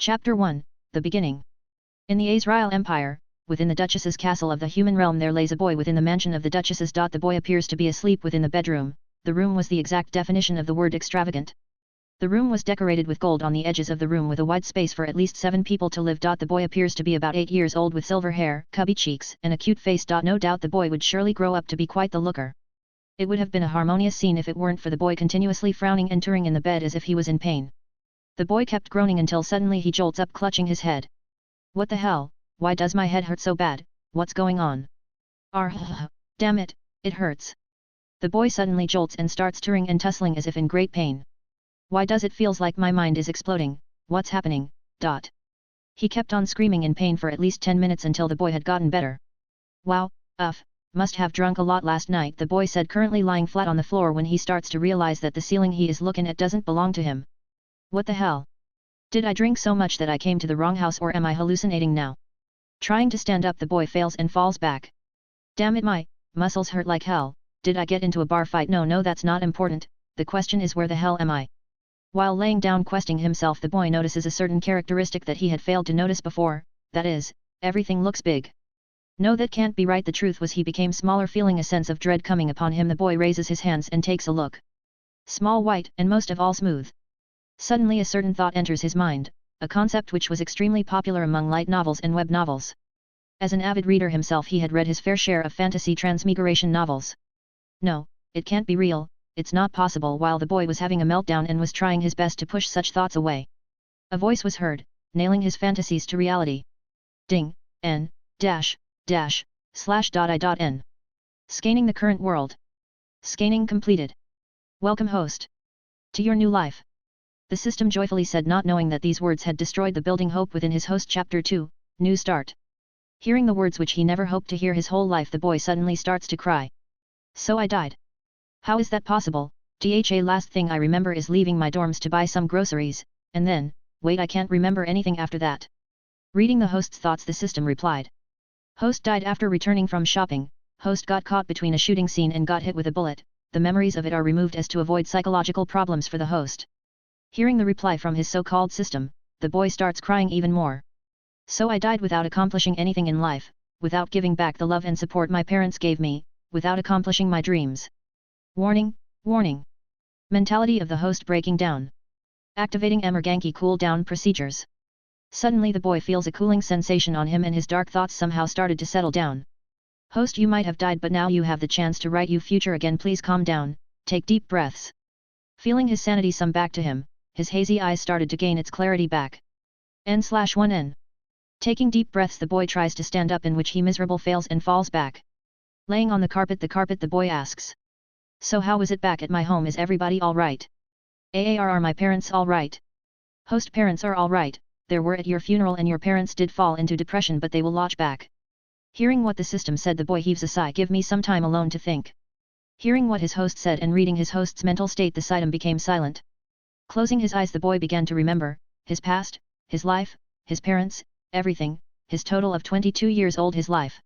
Chapter 1, The Beginning. In the Azrael Empire, within the Duchess's castle of the human realm there lays a boy within the mansion of the Duchesses. The boy appears to be asleep within the bedroom. The room was the exact definition of the word extravagant. The room was decorated with gold on the edges of the room with a wide space for at least 7 people to live. The boy appears to be about 8 years old with silver hair, cubby cheeks, and a cute face. No doubt the boy would surely grow up to be quite the looker. It would have been a harmonious scene if it weren't for the boy continuously frowning and turning in the bed as if he was in pain. The boy kept groaning until suddenly he jolts up, clutching his head. What the hell, why does my head hurt so bad, what's going on? Damn it, it hurts. The boy suddenly jolts and starts tearing and tussling as if in great pain. Why does it feels like my mind is exploding, what's happening? He kept on screaming in pain for at least 10 minutes until the boy had gotten better. Wow, must have drunk a lot last night, the boy said, currently lying flat on the floor when he starts to realize that the ceiling he is looking at doesn't belong to him. What the hell? Did I drink so much that I came to the wrong house, or am I hallucinating now? Trying to stand up, the boy fails and falls back. Damn it, my muscles hurt like hell. Did I get into a bar fight? No, that's not important. The question is, where the hell am I? While laying down questing himself, the boy notices a certain characteristic that he had failed to notice before, that is, everything looks big. No, that can't be right. The truth was he became smaller, feeling a sense of dread coming upon him. The boy raises his hands and takes a look. Small, white, and most of all smooth. Suddenly a certain thought enters his mind, a concept which was extremely popular among light novels and web novels. As an avid reader himself, he had read his fair share of fantasy transmigration novels. No, it can't be real, it's not possible. While the boy was having a meltdown and was trying his best to push such thoughts away, a voice was heard, nailing his fantasies to reality. Ding, n, dash, dash, /i.n. Scanning the current world. Scanning completed. Welcome, host, to your new life. The system joyfully said, not knowing that these words had destroyed the building hope within his host. Chapter 2, New Start. Hearing the words which he never hoped to hear his whole life, the boy suddenly starts to cry. So I died. How is that possible? Last thing I remember is leaving my dorms to buy some groceries, and then, wait, I can't remember anything after that. Reading the host's thoughts, the system replied. Host died after returning from shopping. Host got caught between a shooting scene and got hit with a bullet. The memories of it are removed as to avoid psychological problems for the host. Hearing the reply from his so-called system, the boy starts crying even more. So I died without accomplishing anything in life, without giving back the love and support my parents gave me, without accomplishing my dreams. Warning, warning. Mentality of the host breaking down. Activating emergency cool-down procedures. Suddenly the boy feels a cooling sensation on him and his dark thoughts somehow started to settle down. Host, you might have died, but now you have the chance to write your future again. Please calm down, take deep breaths. Feeling his sanity some back to him, his hazy eyes started to gain its clarity back. N/1N. Taking deep breaths, the boy tries to stand up, in which he miserable fails and falls back. Laying on the carpet, the boy asks. So how is it back at my home? Is everybody alright? Are my parents alright? Host, parents are alright, they were at your funeral and your parents did fall into depression, but they will launch back. Hearing what the system said, the boy heaves a sigh. Give me some time alone to think. Hearing what his host said and reading his host's mental state, the system became silent. Closing his eyes, the boy began to remember his past, his life, his parents, everything, his total of 22 years old, his life.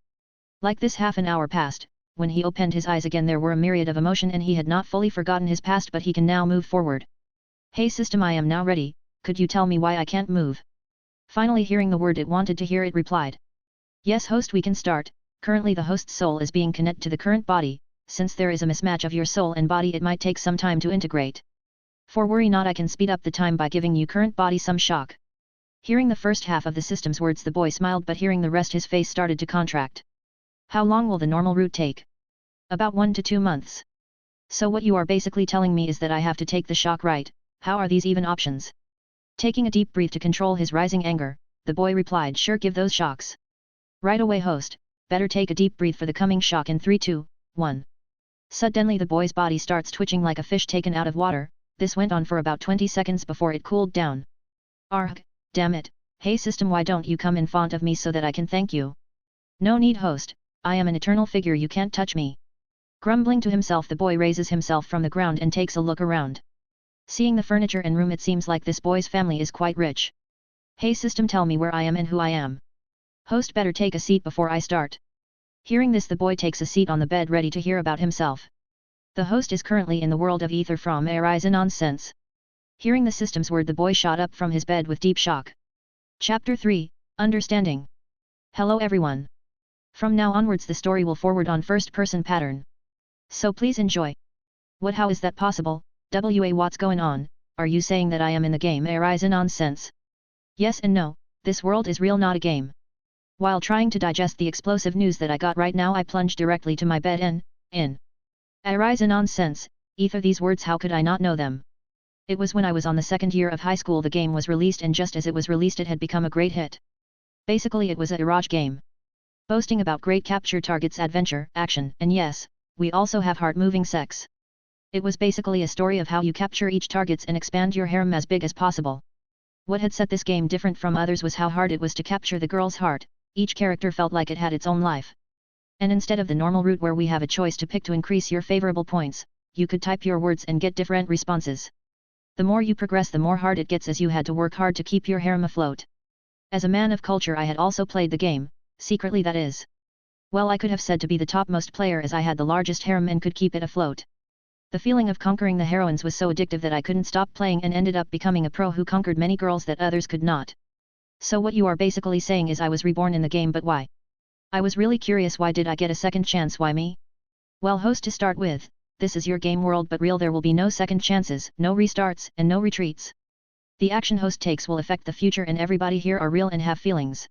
Like this, half an hour passed. When he opened his eyes again, there were a myriad of emotion and he had not fully forgotten his past, but he can now move forward. Hey system, I am now ready, could you tell me why I can't move? Finally hearing the word it wanted to hear, it replied. Yes host, we can start. Currently the host's soul is being connected to the current body. Since there is a mismatch of your soul and body, it might take some time to integrate. For worry not, I can speed up the time by giving you current body some shock. Hearing the first half of the system's words, the boy smiled, but hearing the rest, his face started to contract. How long will the normal route take? About 1 to 2 months. So what you are basically telling me is that I have to take the shock, right? How are these even options? Taking a deep breath to control his rising anger, the boy replied, sure, give those shocks. Right away host, better take a deep breath for the coming shock in 3, 2, 1. Suddenly the boy's body starts twitching like a fish taken out of water. This went on for about 20 seconds before it cooled down. Argh, damn it, hey system, why don't you come in front of me so that I can thank you? No need host, I am an eternal figure, you can't touch me. Grumbling to himself, the boy raises himself from the ground and takes a look around. Seeing the furniture and room, it seems like this boy's family is quite rich. Hey system, tell me where I am and who I am. Host, better take a seat before I start. Hearing this, the boy takes a seat on the bed ready to hear about himself. The host is currently in the world of ether from Horizon nonsense. Hearing the system's word, the boy shot up from his bed with deep shock. Chapter 3, Understanding. Hello everyone. From now onwards the story will forward on first-person pattern. So please enjoy. What, how is that possible? What's going on? Are you saying that I am in the game Horizon nonsense? Yes and no, this world is real, not a game. While trying to digest the explosive news that I got right now, I plunged directly to my bed and, in Horizon nonsense, ether these words, how could I not know them? It was when I was on the second year of high school the game was released, and just as it was released it had become a great hit. Basically it was a Iraj game. Boasting about great capture targets, adventure, action, and yes, we also have heart-moving sex. It was basically a story of how you capture each targets and expand your harem as big as possible. What had set this game different from others was how hard it was to capture the girl's heart. Each character felt like it had its own life. And instead of the normal route where we have a choice to pick to increase your favorable points, you could type your words and get different responses. The more you progress the more hard it gets, as you had to work hard to keep your harem afloat. As a man of culture I had also played the game, secretly that is. Well, I could have said to be the topmost player as I had the largest harem and could keep it afloat. The feeling of conquering the heroines was so addictive that I couldn't stop playing and ended up becoming a pro who conquered many girls that others could not. So what you are basically saying is I was reborn in the game, but why? I was really curious, why did I get a second chance, why me? Well, host, to start with, this is your game world but real, there will be no second chances, no restarts, and no retreats. The action host takes will affect the future and everybody here are real and have feelings.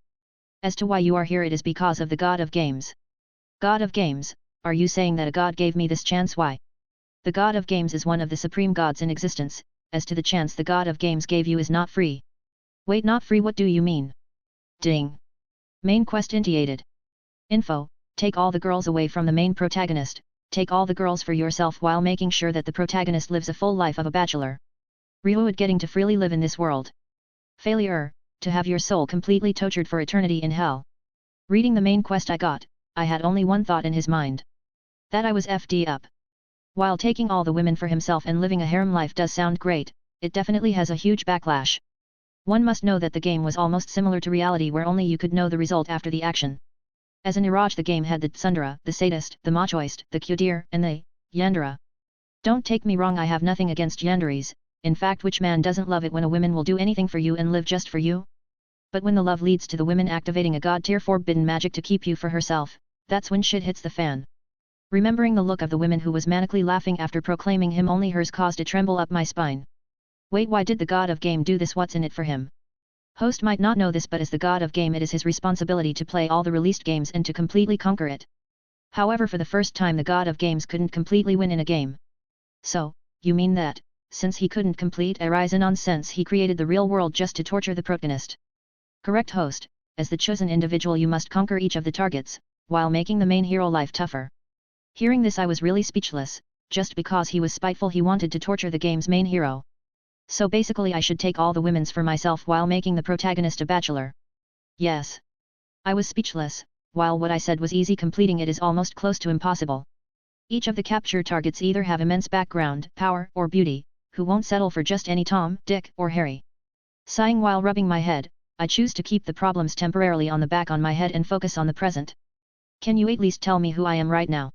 As to why you are here, it is because of the God of Games. God of Games, are you saying that a god gave me this chance? Why? The God of Games is one of the supreme gods in existence, as to the chance the God of Games gave you is not free. Wait, not free, what do you mean? Ding. Main quest initiated. Info, take all the girls away from the main protagonist, take all the girls for yourself while making sure that the protagonist lives a full life of a bachelor. Reward, getting to freely live in this world. Failure, to have your soul completely tortured for eternity in hell. Reading the main quest I had only one thought in his mind. That I was FD up. While taking all the women for himself and living a harem life does sound great, it definitely has a huge backlash. One must know that the game was almost similar to reality, where only you could know the result after the action. As an Iraj, the game had the tsundere, the sadist, the machoist, the kudir, and the yandere. Don't take me wrong, I have nothing against yanderes, in fact which man doesn't love it when a woman will do anything for you and live just for you? But when the love leads to the women activating a god tier forbidden magic to keep you for herself, that's when shit hits the fan. Remembering the look of the women who was manically laughing after proclaiming him only hers caused a tremble up my spine. Wait, why did the God of Game do this? What's in it for him? Host might not know this, but as the God of Game it is his responsibility to play all the released games and to completely conquer it. However, for the first time the God of Games couldn't completely win in a game. So, you mean that, since he couldn't complete Horizon nonsense, he created the real world just to torture the protagonist? Correct, host. As the chosen individual you must conquer each of the targets, while making the main hero life tougher. Hearing this I was really speechless. Just because he was spiteful he wanted to torture the game's main hero. So basically I should take all the women's for myself while making the protagonist a bachelor. Yes. I was speechless. While what I said was easy, completing it is almost close to impossible. Each of the capture targets either have immense background, power, or beauty, who won't settle for just any Tom, Dick, or Harry. Sighing while rubbing my head, I choose to keep the problems temporarily on the back on my head and focus on the present. Can you at least tell me who I am right now?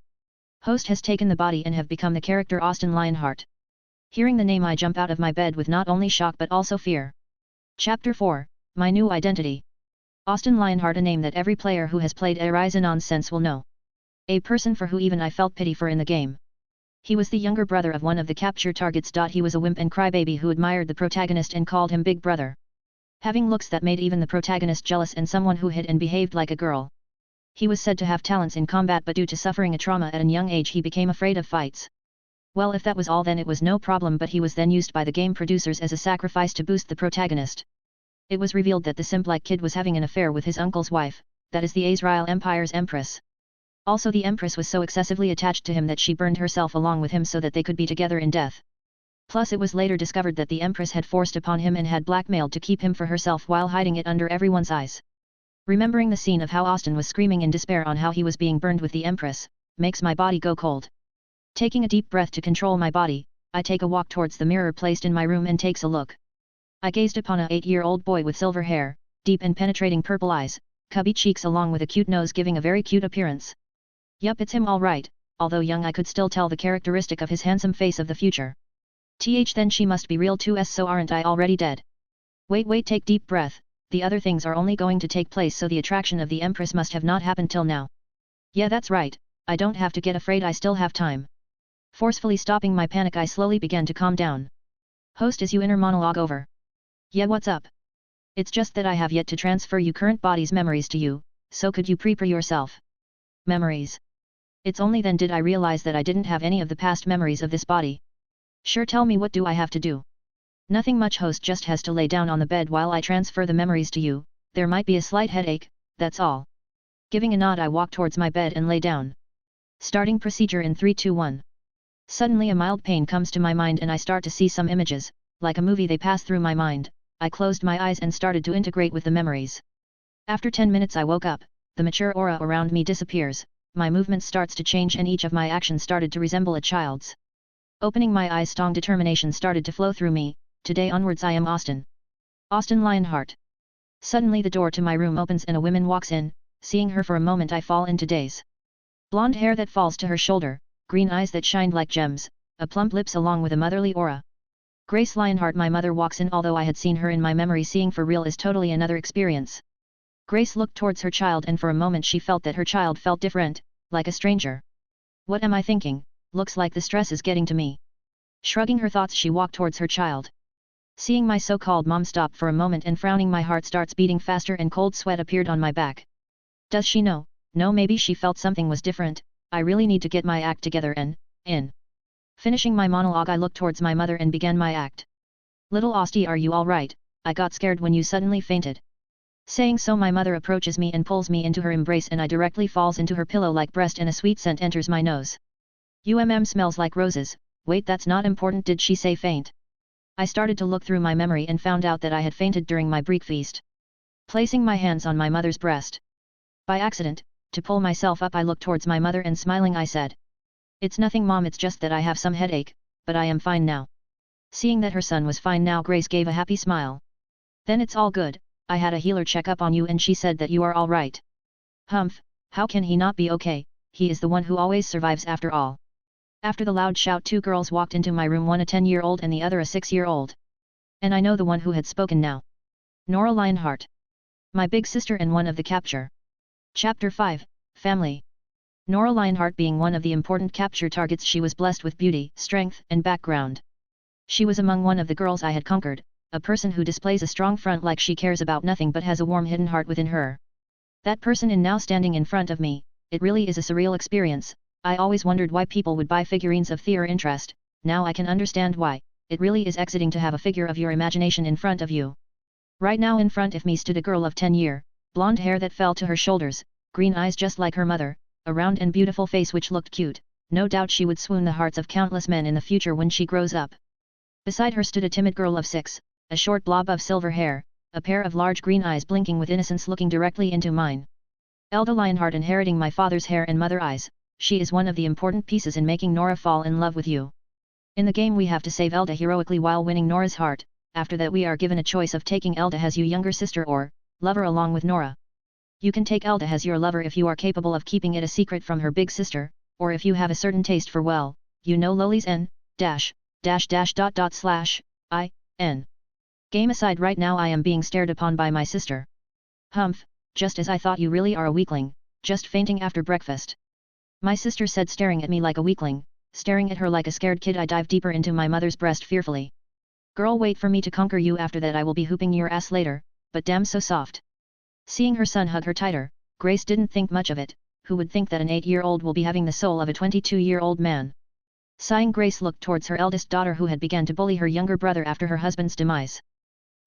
Host has taken the body and have become the character Austin Lionheart. Hearing the name I jump out of my bed with not only shock but also fear. Chapter 4, My New Identity. Austin Lionheart, a name that every player who has played Horizon nonsense will know. A person for who even I felt pity for in the game. He was the younger brother of one of the capture targets. He was a wimp and crybaby who admired the protagonist and called him Big Brother. Having looks that made even the protagonist jealous, and someone who hid and behaved like a girl. He was said to have talents in combat, but due to suffering a trauma at a young age he became afraid of fights. Well, if that was all then it was no problem, but he was then used by the game producers as a sacrifice to boost the protagonist. It was revealed that the simp-like kid was having an affair with his uncle's wife, that is the Azrael Empire's empress. Also the empress was so excessively attached to him that she burned herself along with him so that they could be together in death. Plus it was later discovered that the empress had forced upon him and had blackmailed to keep him for herself while hiding it under everyone's eyes. Remembering the scene of how Austin was screaming in despair on how he was being burned with the empress, makes my body go cold. Taking a deep breath to control my body, I take a walk towards the mirror placed in my room and takes a look. I gazed upon a 8-year-old boy with silver hair, deep and penetrating purple eyes, cubby cheeks along with a cute nose giving a very cute appearance. Yup, it's him all right. Although young I could still tell the characteristic of his handsome face of the future. Then she must be real too, so aren't I already dead? Wait, take deep breath, the other things are only going to take place, so the attraction of the Empress must have not happened till now. Yeah, that's right, I don't have to get afraid, I still have time. Forcefully stopping my panic, I slowly began to calm down. Host, is you inner monologue over? Yeah, what's up? It's just that I have yet to transfer you current body's memories to you, so could you prepare yourself? Memories. It's only then did I realize that I didn't have any of the past memories of this body. Sure, tell me, what do I have to do? Nothing much, host just has to lay down on the bed while I transfer the memories to you, there might be a slight headache, that's all. Giving a nod, I walk towards my bed and lay down. Starting procedure in 3, 2, 1. Suddenly a mild pain comes to my mind and I start to see some images, like a movie, they pass through my mind. I closed my eyes and started to integrate with the memories. After 10 minutes I woke up, the mature aura around me disappears, my movement starts to change and each of my actions started to resemble a child's. Opening my eyes, strong determination started to flow through me. Today onwards I am Austin. Austin Lionheart. Suddenly the door to my room opens and a woman walks in, seeing her for a moment I fall into daze. Blonde hair that falls to her shoulder, green eyes that shined like gems, a plump lips along with a motherly aura. Grace Lionheart, my mother, walks in. Although I had seen her in my memory, seeing for real is totally another experience. Grace looked towards her child and for a moment she felt that her child felt different, like a stranger. What am I thinking? Looks like the stress is getting to me. Shrugging her thoughts, she walked towards her child. Seeing my so-called mom stop for a moment and frowning, my heart starts beating faster and cold sweat appeared on my back. Does she know? No, maybe she felt something was different. I really need to get my act together and, Finishing my monologue, I looked towards my mother and began my act. Little Austie, are you alright? I got scared when you suddenly fainted. Saying so, my mother approaches me and pulls me into her embrace and I directly falls into her pillow-like breast and a sweet scent enters my nose. Smells like roses. Wait, that's not important, did she say faint? I started to look through my memory and found out that I had fainted during my breakfast. Placing my hands on my mother's breast. By accident, to pull myself up, I looked towards my mother and smiling I said, "It's nothing, Mom, it's just that I have some headache, but I am fine now." Seeing that her son was fine now, Grace gave a happy smile. "Then it's all good, I had a healer check up on you and she said that you are all right." "Humph, how can he not be okay, he is the one who always survives after all." After the loud shout, two girls walked into my room, one a 10-year-old and the other a 6-year-old. And I know the one who had spoken now. Nora Lionheart. My big sister and one of the capture. Chapter 5, Family. Nora Lionheart, being one of the important capture targets, she was blessed with beauty, strength, and background. She was among one of the girls I had conquered, a person who displays a strong front like she cares about nothing but has a warm hidden heart within her. That person in now standing in front of me, it really is a surreal experience. I always wondered why people would buy figurines of their interest, now I can understand why. It really is exciting to have a figure of your imagination in front of you. Right now in front of me stood a girl of 10 years, blonde hair that fell to her shoulders, green eyes just like her mother, a round and beautiful face which looked cute. No doubt she would swoon the hearts of countless men in the future when she grows up. Beside her stood a timid girl of 6, a short blob of silver hair, a pair of large green eyes blinking with innocence looking directly into mine. Elda Lionheart, inheriting my father's hair and mother eyes, she is one of the important pieces in making Nora fall in love with you. In the game we have to save Elda heroically while winning Nora's heart. After that we are given a choice of taking Elda as your younger sister or lover along with Nora. You can take Elda as your lover if you are capable of keeping it a secret from her big sister, or if you have a certain taste for, well, you know, lolies and // Game aside, right now I am being stared upon by my sister. Humph, just as I thought, you really are a weakling, just fainting after breakfast. My sister said, staring at me like a weakling. Staring at her like a scared kid, I dive deeper into my mother's breast fearfully. Girl, wait for me to conquer you, after that I will be hooping your ass later, but damn so soft. Seeing her son hug her tighter, Grace didn't think much of it. Who would think that an 8-year-old will be having the soul of a 22-year-old man? Sighing, Grace looked towards her eldest daughter who had begun to bully her younger brother after her husband's demise.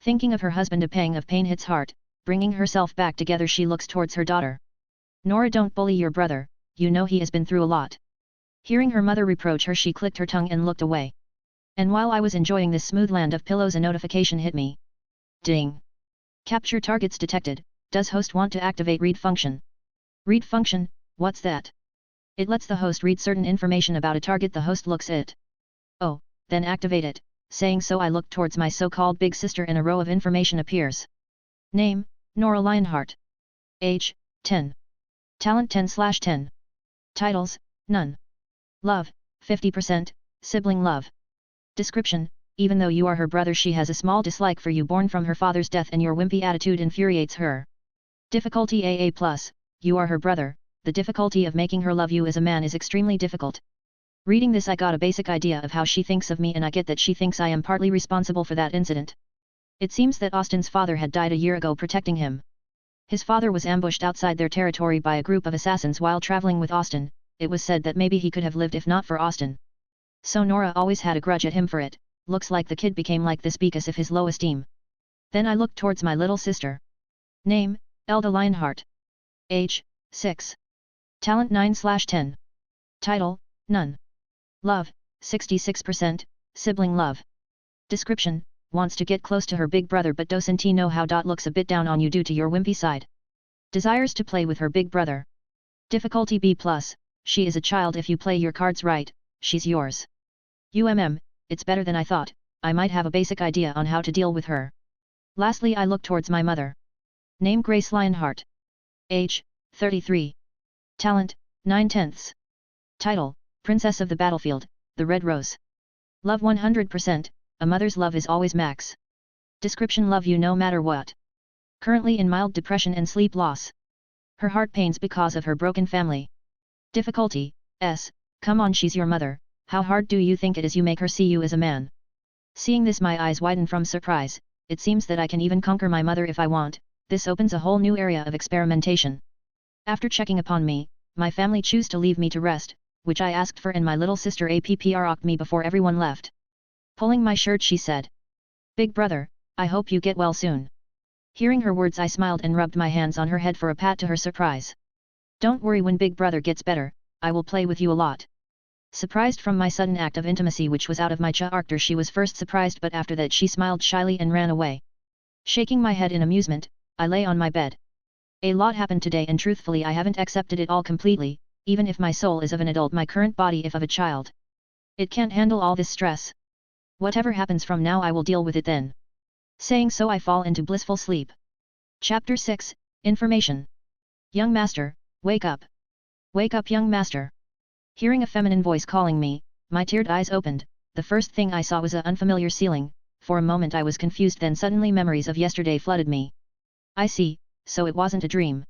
Thinking of her husband, a pang of pain hits heart. Bringing herself back together, she looks towards her daughter. Nora, don't bully your brother, you know he has been through a lot. Hearing her mother reproach her, she clicked her tongue and looked away. And while I was enjoying this smooth land of pillows, a notification hit me. Ding! Capture targets detected. Does host want to activate read function? Read function, what's that? It lets the host read certain information about a target the host looks at. Oh, then activate it. Saying so, I looked towards my so-called big sister and a row of information appears. Name, Nora Lionheart. Age, 10. Talent 10/10. Titles, none. Love, 50%, sibling love. Description, even though you are her brother she has a small dislike for you born from her father's death and your wimpy attitude infuriates her. Difficulty AA+, you are her brother, the difficulty of making her love you as a man is extremely difficult. Reading this I got a basic idea of how she thinks of me and I get that she thinks I am partly responsible for that incident. It seems that Austin's father had died a year ago protecting him. His father was ambushed outside their territory by a group of assassins while traveling with Austin. It was said that maybe he could have lived if not for Austin. So Nora always had a grudge at him for it. Looks like the kid became like this because of his low esteem. Then I looked towards my little sister. Name, Elda Lionheart. Age, 6. Talent 9/10. Title, None. Love, 66%, sibling love. Description, wants to get close to her big brother but doesn't know how. Looks a bit down on you due to your wimpy side. Desires to play with her big brother. Difficulty B+, she is a child if you play your cards right, she's yours. It's better than I thought, I might have a basic idea on how to deal with her. Lastly I look towards my mother. Name Grace Lionheart. Age, 33. Talent, 9/10. Title, Princess of the Battlefield, the Red Rose. Love 100%, a mother's love is always max. Description, love you no matter what. Currently in mild depression and sleep loss. Her heart pains because of her broken family. Difficulty, S, come on she's your mother, how hard do you think it is you make her see you as a man? Seeing this my eyes widen from surprise, it seems that I can even conquer my mother if I want, this opens a whole new area of experimentation. After checking upon me, my family choose to leave me to rest, which I asked for and my little sister APPR'd me before everyone left. Pulling my shirt she said. Big brother, I hope you get well soon. Hearing her words I smiled and rubbed my hands on her head for a pat to her surprise. Don't worry, when big brother gets better, I will play with you a lot. Surprised from my sudden act of intimacy which was out of my character, she was first surprised but after that she smiled shyly and ran away. Shaking my head in amusement, I lay on my bed. A lot happened today and truthfully I haven't accepted it all completely, even if my soul is of an adult, my current body if of a child. It can't handle all this stress. Whatever happens from now I will deal with it then. Saying so I fall into blissful sleep. Chapter 6, Information. Young master, wake up. Wake up young master. Hearing a feminine voice calling me, my teared eyes opened. The first thing I saw was an unfamiliar ceiling. For a moment I was confused, then suddenly memories of yesterday flooded me. I see, so it wasn't a dream.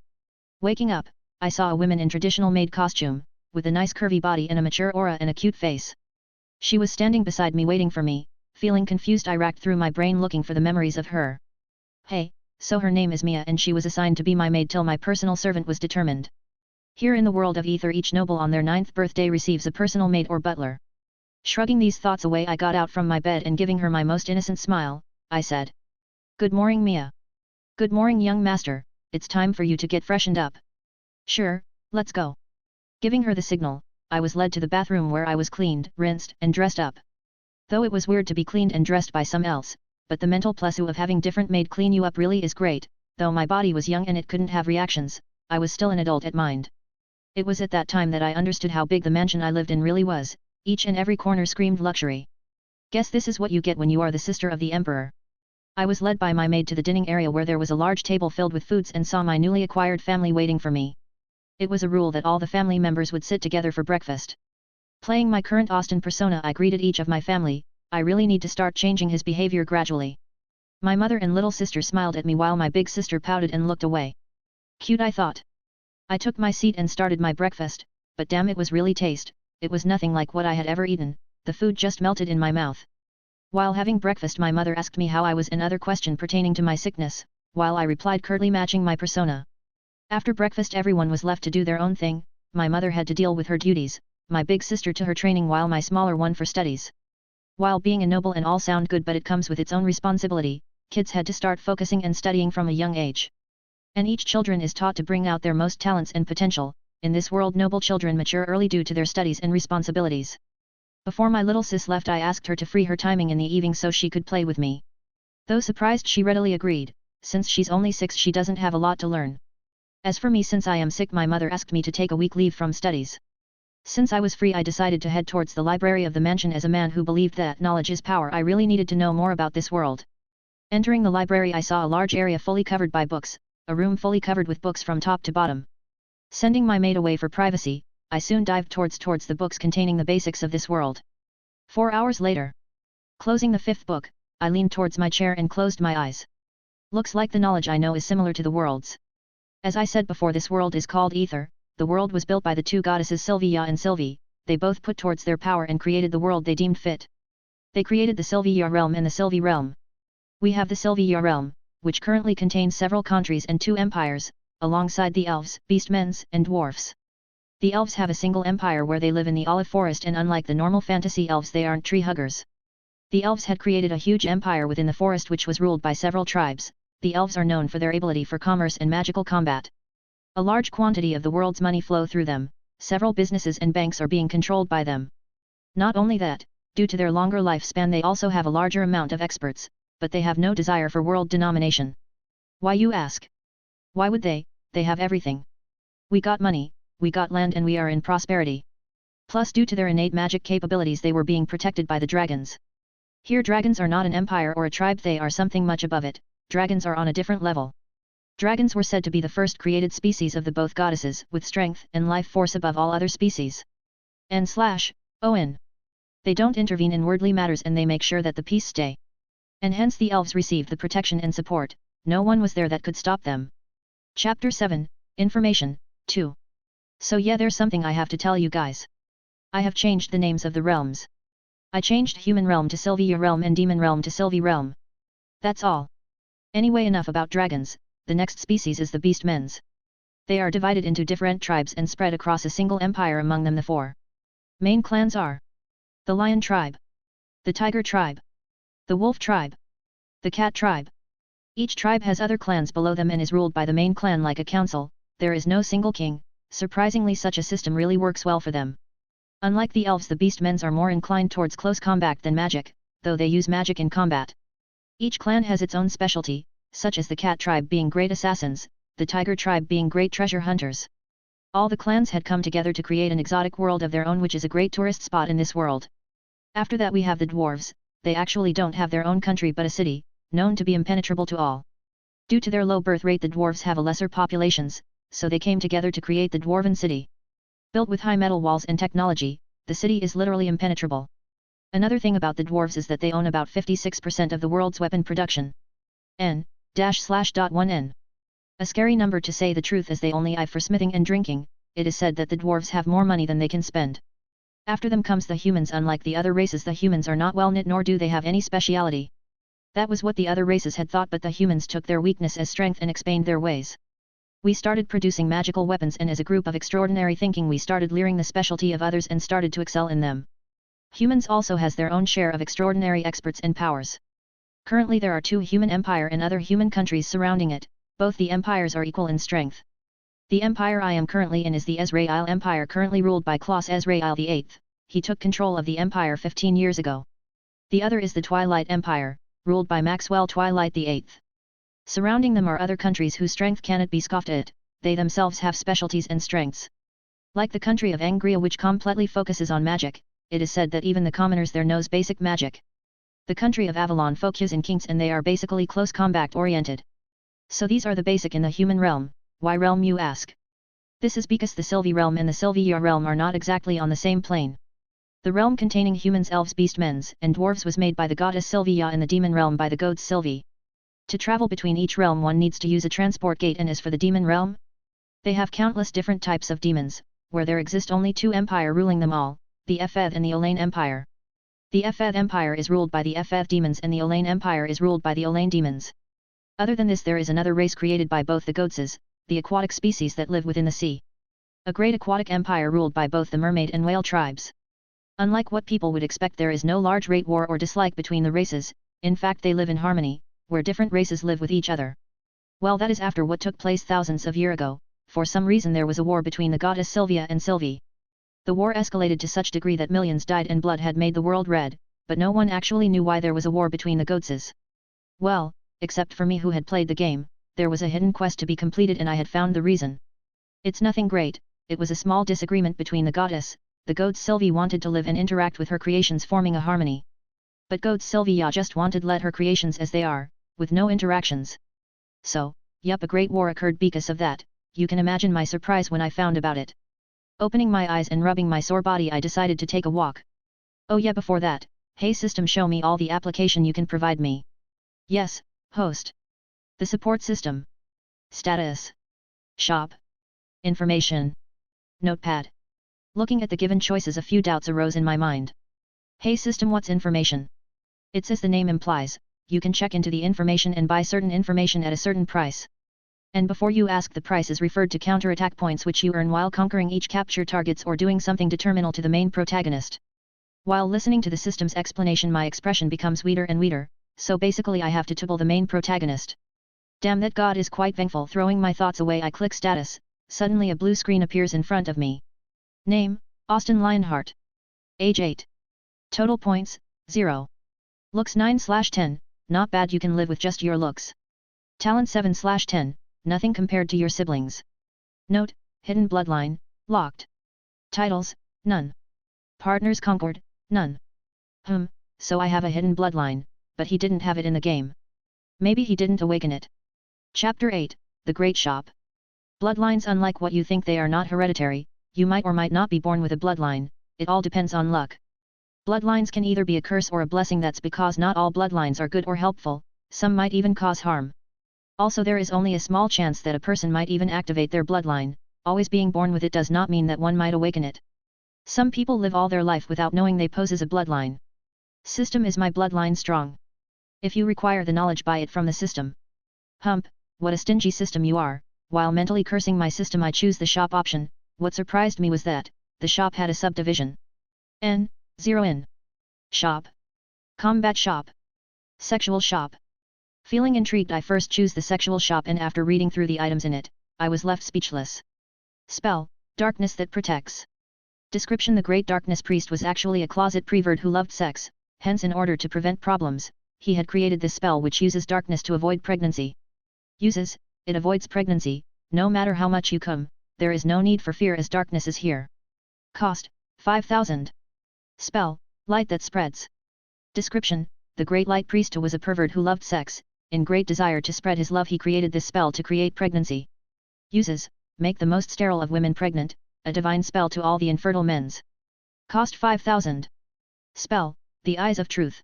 Waking up, I saw a woman in traditional maid costume, with a nice curvy body and a mature aura and a cute face. She was standing beside me waiting for me. Feeling confused I racked through my brain looking for the memories of her. Hey, so her name is Mia and she was assigned to be my maid till my personal servant was determined. Here in the world of ether each noble on their 9th birthday receives a personal maid or butler. Shrugging these thoughts away I got out from my bed and giving her my most innocent smile, I said. Good morning Mia. Good morning young master, it's time for you to get freshened up. Sure, let's go. Giving her the signal, I was led to the bathroom where I was cleaned, rinsed and dressed up. Though it was weird to be cleaned and dressed by some else, but the mental pleasure of having different maid clean you up really is great. Though my body was young and it couldn't have reactions, I was still an adult at mind. It was at that time that I understood how big the mansion I lived in really was. Each and every corner screamed luxury. Guess this is what you get when you are the sister of the emperor. I was led by my maid to the dining area where there was a large table filled with foods and saw my newly acquired family waiting for me. It was a rule that all the family members would sit together for breakfast. Playing my current Austin persona I greeted each of my family. I really need to start changing his behavior gradually. My mother and little sister smiled at me while my big sister pouted and looked away. Cute I thought. I took my seat and started my breakfast, but damn it was really taste. It was nothing like what I had ever eaten, the food just melted in my mouth. While having breakfast my mother asked me how I was and other question pertaining to my sickness, while I replied curtly matching my persona. After breakfast everyone was left to do their own thing, my mother had to deal with her duties, my big sister to her training while my smaller one for studies. While being a noble and all sound good but it comes with its own responsibility, kids had to start focusing and studying from a young age. And each children is taught to bring out their most talents and potential. In this world noble children mature early due to their studies and responsibilities. Before my little sis left I asked her to free her timing in the evening so she could play with me. Though surprised she readily agreed, since she's only 6 she doesn't have a lot to learn. As for me, since I am sick my mother asked me to take a week leave from studies. Since I was free I decided to head towards the library of the mansion. As a man who believed that knowledge is power I really needed to know more about this world. Entering the library I saw a large area fully covered by books, a room fully covered with books from top to bottom. Sending my maid away for privacy, I soon dived towards the books containing the basics of this world. 4 hours later. Closing the fifth book, I leaned towards my chair and closed my eyes. Looks like the knowledge I know is similar to the world's. As I said before, this world is called Ether. The world was built by the two goddesses Sylvia and Sylvie. They both put towards their power and created the world they deemed fit. They created the Sylvia realm and the Sylvie realm. We have the Sylvia realm, which currently contains several countries and 2 empires, alongside the elves, beastmen, and dwarfs. The elves have a single empire where they live in the olive forest, and unlike the normal fantasy elves, they aren't tree huggers. The elves had created a huge empire within the forest which was ruled by several tribes. The elves are known for their ability for commerce and magical combat. A large quantity of the world's money flow through them. Several businesses and banks are being controlled by them. Not only that, due to their longer lifespan, they also have a larger amount of experts, but they have no desire for world domination. Why, you ask? Why would they? They have everything. We got money, we got land, and we are in prosperity. Plus, due to their innate magic capabilities, they were being protected by the dragons. Here, dragons are not an empire or a tribe, they are something much above it. Dragons are on a different level. Dragons were said to be the first created species of the both goddesses, with strength and life force above all other species. N/O/N. They don't intervene in worldly matters, and they make sure that the peace stay. And hence the elves received the protection and support. No one was there that could stop them. Chapter 7, Information, 2. So yeah, there's something I have to tell you guys. I have changed the names of the realms. I changed Human Realm to Sylvia Realm and Demon Realm to Sylvie Realm. That's all. Anyway, enough about dragons. The next species is the beastmen. They are divided into different tribes and spread across a single empire. Among them the 4 main clans are the Lion tribe, the Tiger tribe, the Wolf tribe, the Cat tribe. Each tribe has other clans below them and is ruled by the main clan like a council. There is no single king. Surprisingly, such a system really works well for them. Unlike the elves, the beastmen are more inclined towards close combat than magic, though they use magic in combat. Each clan has its own specialty, such as the Cat tribe being great assassins, the Tiger tribe being great treasure hunters. All the clans had come together to create an exotic world of their own, which is a great tourist spot in this world. After that we have the dwarves. They actually don't have their own country but a city, known to be impenetrable to all. Due to their low birth rate, the dwarves have a lesser populations, so they came together to create the dwarven city. Built with high metal walls and technology, the city is literally impenetrable. Another thing about the dwarves is that they own about 56% of the world's weapon production. N/1N. A scary number to say the truth, as they only eye for smithing and drinking. It is said that the dwarves have more money than they can spend. After them comes the humans. Unlike the other races, the humans are not well knit, nor do they have any speciality. That was what the other races had thought, but the humans took their weakness as strength and expanded their ways. We started producing magical weapons, and as a group of extraordinary thinking we started leering the specialty of others and started to excel in them. Humans also has their own share of extraordinary experts and powers. Currently there are 2 human empire and other human countries surrounding it. Both the empires are equal in strength. The empire I am currently in is the Ezrael Empire, currently ruled by Klaus Ezrael VIII. He took control of the empire 15 years ago. The other is the Twilight Empire, ruled by Maxwell Twilight VIII. Surrounding them are other countries whose strength cannot be scoffed at. They themselves have specialties and strengths. Like the country of Angria, which completely focuses on magic, it is said that even the commoners there knows basic magic. The country of Avalon focuses in kinks, and they are basically close combat oriented. So these are the basic in the human realm. Why realm, you ask? This is because the Sylvie realm and the Sylvia realm are not exactly on the same plane. The realm containing humans, elves, beastmen, and dwarves was made by the goddess Sylvia, and the demon realm by the gods Sylvie. To travel between each realm one needs to use a transport gate, and as for the demon realm, they have countless different types of demons, where there exist only 2 empire ruling them all, the Epheth and the Olain Empire. The Epheth Empire is ruled by the Epheth demons, and the Olain Empire is ruled by the Olain demons. Other than this, there is another race created by both the Godses, the aquatic species that live within the sea. A great aquatic empire ruled by both the mermaid and whale tribes. Unlike what people would expect, there is no large rate war or dislike between the races. In fact, they live in harmony, where different races live with each other. Well, that is after what took place thousands of years ago. For some reason there was a war between the goddess Sylvia and Sylvie. The war escalated to such degree that millions died and blood had made the world red, but no one actually knew why there was a war between the Godses. Well, except for me who had played the game, there was a hidden quest to be completed and I had found the reason. It's nothing great, it was a small disagreement between the goddess. The goddess Sylvie wanted to live and interact with her creations, forming a harmony. But goddess Sylvia just wanted let her creations as they are, with no interactions. So, yup, a great war occurred because of that. You can imagine my surprise when I found about it. Opening my eyes and rubbing my sore body, I decided to take a walk. Oh yeah, before that, Hey system, show me all the application you can provide me. Yes, host. The support system. Status. Shop. Information. Notepad. Looking at the given choices, a few doubts arose in my mind. Hey system, what's information? It's as the name implies, you can check into the information and buy certain information at a certain price. And before you ask, the price is referred to counterattack points which you earn while conquering each capture targets or doing something detrimental to the main protagonist. While listening to the system's explanation, my expression becomes weeder and weeder, so basically I have to topple the main protagonist. Damn, that god is quite vengeful. Throwing my thoughts away, I click status. Suddenly a blue screen appears in front of me. Name, Austin Lionheart. Age 8. Total points, 0. Looks 9/10, not bad, you can live with just your looks. Talent 7/10, nothing compared to your siblings. Note, hidden bloodline, locked. Titles, none. Partners conquered, none. So I have a hidden bloodline, but he didn't have it in the game. Maybe he didn't awaken it. Chapter 8, The Great Shop. Bloodlines, unlike what you think, they are not hereditary. You might or might not be born with a bloodline, it all depends on luck. Bloodlines can either be a curse or a blessing. That's because not all bloodlines are good or helpful, some might even cause harm. Also, there is only a small chance that a person might even activate their bloodline. Always being born with it does not mean that one might awaken it. Some people live all their life without knowing they pose as a bloodline. System, is my bloodline strong? If you require the knowledge, buy it from the system. Hump, what a stingy system you are. While mentally cursing my system, I choose the shop option. What surprised me was that the shop had a subdivision. N0N. Shop. Combat shop. Sexual shop. Feeling intrigued, I first choose the sexual shop, and after reading through the items in it, I was left speechless. Spell, darkness that protects. Description: the Great Darkness Priest was actually a closet pervert who loved sex, hence in order to prevent problems, he had created this spell which uses darkness to avoid pregnancy. Uses, it avoids pregnancy, no matter how much you come, there is no need for fear as darkness is here. Cost, 5,000. Spell, light that spreads. Description: the Great Light Priest was a pervert who loved sex, in great desire to spread his love he created this spell to create pregnancy. Uses, make the most sterile of women pregnant, a divine spell to all the infertile men's. Cost 5,000. Spell, the Eyes of Truth.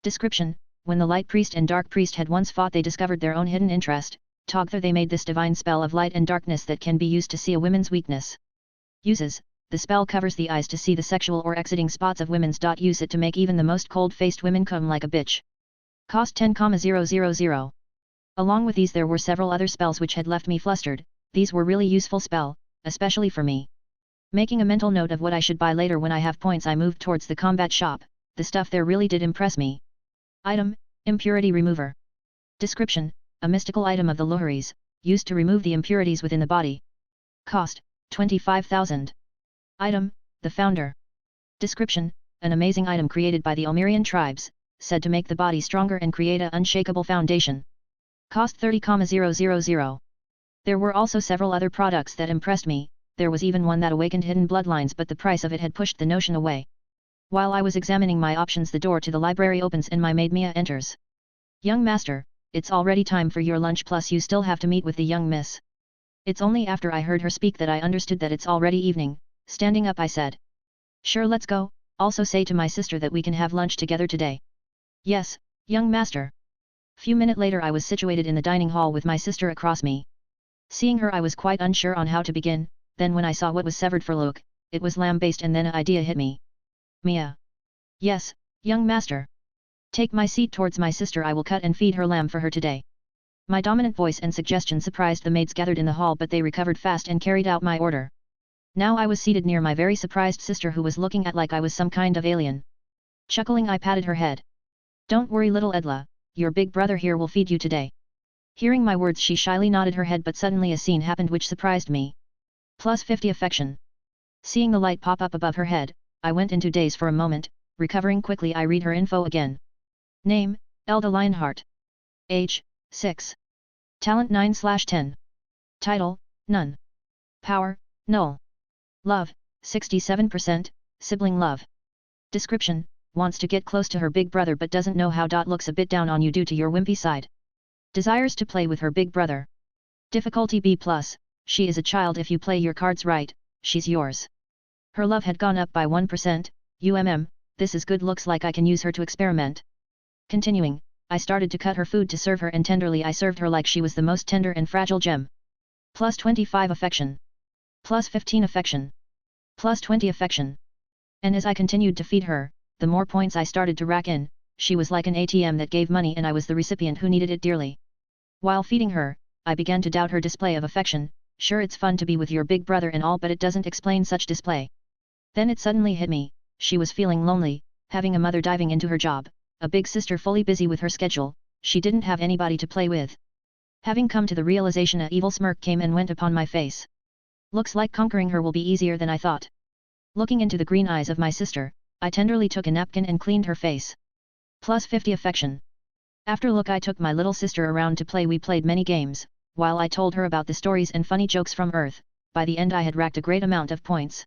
Description: when the Light Priest and Dark Priest had once fought, they discovered their own hidden interest. Together they made this divine spell of light and darkness that can be used to see a woman's weakness. Uses, the spell covers the eyes to see the sexual or exiting spots of women's. Use it to make even the most cold-faced women come like a bitch. Cost 10,000. Along with these there were several other spells which had left me flustered. These were really useful spell, especially for me. Making a mental note of what I should buy later when I have points, I moved towards the combat shop. The stuff there really did impress me. Item, Impurity Remover. Description: a mystical item of the Luharis, used to remove the impurities within the body. Cost, 25,000. Item, the Founder. Description: an amazing item created by the Almerian tribes, said to make the body stronger and create an unshakable foundation. Cost 30,000. There were also several other products that impressed me. There was even one that awakened hidden bloodlines, but the price of it had pushed the notion away. While I was examining my options, the door to the library opens and my maid Mia enters. Young master, it's already time for your lunch, plus you still have to meet with the young miss. It's only after I heard her speak that I understood that it's already evening. Standing up I said. Sure, let's go. Also say to my sister that we can have lunch together today. Yes, young master. Few minutes later I was situated in the dining hall with my sister across me. Seeing her I was quite unsure on how to begin, then when I saw what was served for Luke, it was lamb-based, and then an idea hit me. Mia. Yes, young master. Take my seat towards my sister, I will cut and feed her lamb for her today. My dominant voice and suggestion surprised the maids gathered in the hall, but they recovered fast and carried out my order. Now I was seated near my very surprised sister, who was looking at like I was some kind of alien. Chuckling, I patted her head. Don't worry, little Edla, your big brother here will feed you today. Hearing my words she shyly nodded her head, but suddenly a scene happened which surprised me. Plus 50 affection. Seeing the light pop up above her head, I went into daze for a moment. Recovering quickly I read her info again. Name, Elda Lionheart. Age, 6. Talent 9/10. Title, None. Power, Null. Love, 67%, Sibling Love. Description: wants to get close to her big brother but doesn't know how. Looks a bit down on you due to your wimpy side. Desires to play with her big brother. Difficulty B+, she is a child. If you play your cards right, she's yours. Her love had gone up by 1%, this is good, looks like I can use her to experiment. Continuing, I started to cut her food to serve her, and tenderly I served her like she was the most tender and fragile gem. Plus 25 affection. Plus 15 affection. Plus 20 affection. And as I continued to feed her, the more points I started to rack in. She was like an ATM that gave money and I was the recipient who needed it dearly. While feeding her, I began to doubt her display of affection. Sure, it's fun to be with your big brother and all, but it doesn't explain such display. Then it suddenly hit me, she was feeling lonely, having a mother diving into her job, a big sister fully busy with her schedule, she didn't have anybody to play with. Having come to the realization, an evil smirk came and went upon my face. Looks like conquering her will be easier than I thought. Looking into the green eyes of my sister, I tenderly took a napkin and cleaned her face. Plus 50 affection. After look, I took my little sister around to play. We played many games, while I told her about the stories and funny jokes from Earth. By the end I had racked a great amount of points.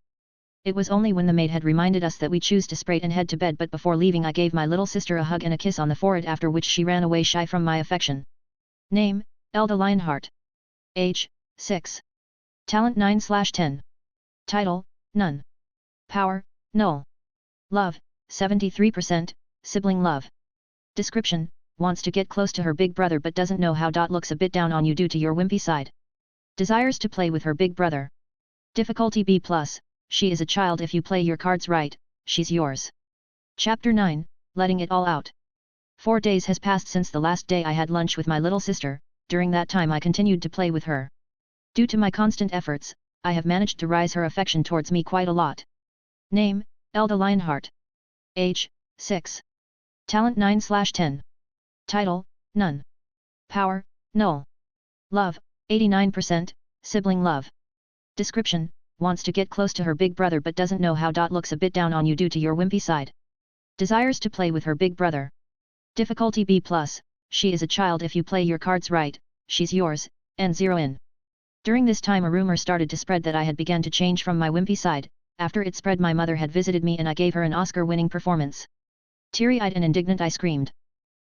It was only when the maid had reminded us that we choose to spray and head to bed, but before leaving I gave my little sister a hug and a kiss on the forehead, after which she ran away shy from my affection. Name, Elda Lionheart. Age, 6. Talent 9/10. Title, None. Power, Null. Love, 73%, Sibling love. Description, wants to get close to her big brother but doesn't know how. Looks a bit down on you due to your wimpy side. Desires to play with her big brother. Difficulty B+, she is a child. If you play your cards right, she's yours. Chapter 9, Letting it all out. 4 days has passed since the last day I had lunch with my little sister. During that time I continued to play with her. Due to my constant efforts, I have managed to rise her affection towards me quite a lot. Name, Elda Lionheart. Age, 6. Talent 9/10. Title, None. Power, Null. Love, 89%, Sibling love. Description, wants to get close to her big brother but doesn't know how. Looks a bit down on you due to your wimpy side. Desires to play with her big brother. Difficulty B+, she is a child. If you play your cards right, she's yours, and 0 in. During this time a rumor started to spread that I had begun to change from my wimpy side. After it spread, my mother had visited me and I gave her an Oscar-winning performance. Teary-eyed and indignant I screamed.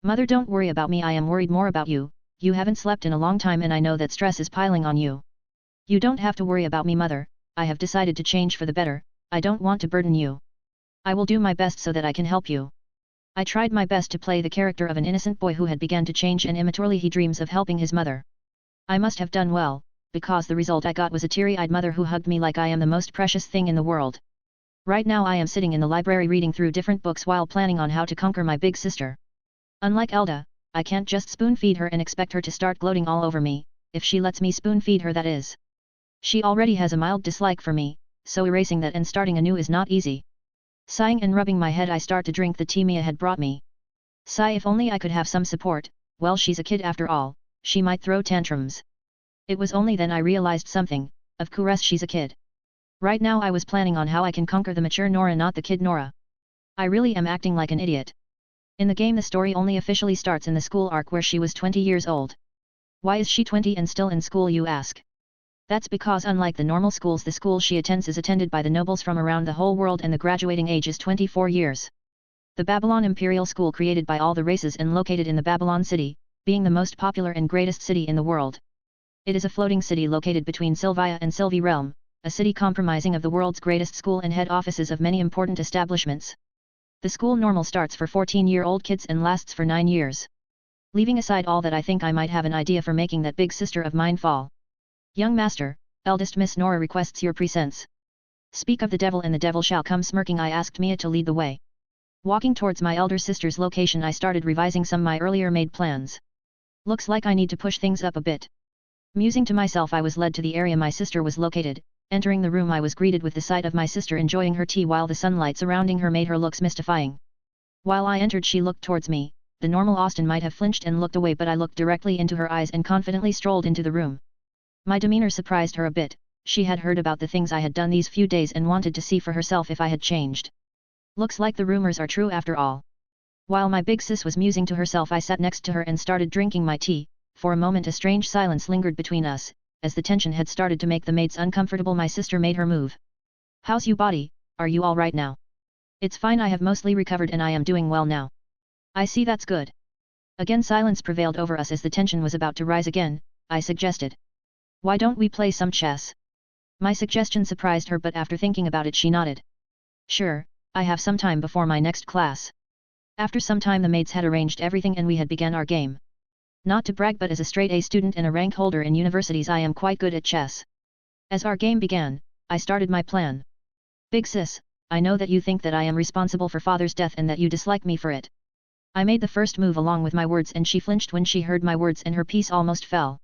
Mother, don't worry about me, I am worried more about you. You haven't slept in a long time and I know that stress is piling on you. You don't have to worry about me, mother. I have decided to change for the better. I don't want to burden you. I will do my best so that I can help you. I tried my best to play the character of an innocent boy who had begun to change, and immaturely he dreams of helping his mother. I must have done well, because the result I got was a teary-eyed mother who hugged me like I am the most precious thing in the world. Right now I am sitting in the library reading through different books while planning on how to conquer my big sister. Unlike Elda, I can't just spoon-feed her and expect her to start gloating all over me, if she lets me spoon-feed her, that is. She already has a mild dislike for me, so erasing that and starting anew is not easy. Sighing and rubbing my head, I start to drink the tea Mia had brought me. Sigh, if only I could have some support. Well, she's a kid after all, she might throw tantrums. It was only then I realized something. Of course she's a kid. Right now I was planning on how I can conquer the mature Nora, not the kid Nora. I really am acting like an idiot. In the game the story only officially starts in the school arc where she was 20 years old. Why is she 20 and still in school, you ask? That's because unlike the normal schools, the school she attends is attended by the nobles from around the whole world and the graduating age is 24 years. The Babylon Imperial School, created by all the races and located in the Babylon city, being the most popular and greatest city in the world. It is a floating city located between Sylvia and Sylvie Realm, a city comprising of the world's greatest school and head offices of many important establishments. The school normal starts for 14-year-old kids and lasts for 9 years. Leaving aside all that, I think I might have an idea for making that big sister of mine fall. Young master, eldest Miss Nora requests your presence. Speak of the devil and the devil shall come. Smirking, I asked Mia to lead the way. Walking towards my elder sister's location, I started revising some my earlier made plans. Looks like I need to push things up a bit. Musing to myself, I was led to the area my sister was located. Entering the room, I was greeted with the sight of my sister enjoying her tea while the sunlight surrounding her made her looks mystifying. While I entered, she looked towards me. The normal Austin might have flinched and looked away, but I looked directly into her eyes and confidently strolled into the room. My demeanor surprised her a bit. She had heard about the things I had done these few days and wanted to see for herself if I had changed. Looks like the rumors are true after all. While my big sis was musing to herself, I sat next to her and started drinking my tea. For a moment a strange silence lingered between us. As the tension had started to make the maids uncomfortable, my sister made her move. How's you body, are you alright now? It's fine, I have mostly recovered and I am doing well now. I see, that's good. Again silence prevailed over us as the tension was about to rise again. I suggested. Why don't we play some chess? My suggestion surprised her, but after thinking about it she nodded. Sure, I have some time before my next class. After some time the maids had arranged everything and we had begun our game. Not to brag but as a straight A student and a rank holder in universities I am quite good at chess. As our game began, I started my plan. Big sis, I know that you think that I am responsible for father's death and that you dislike me for it. I made the first move along with my words and she flinched when she heard my words and her piece almost fell.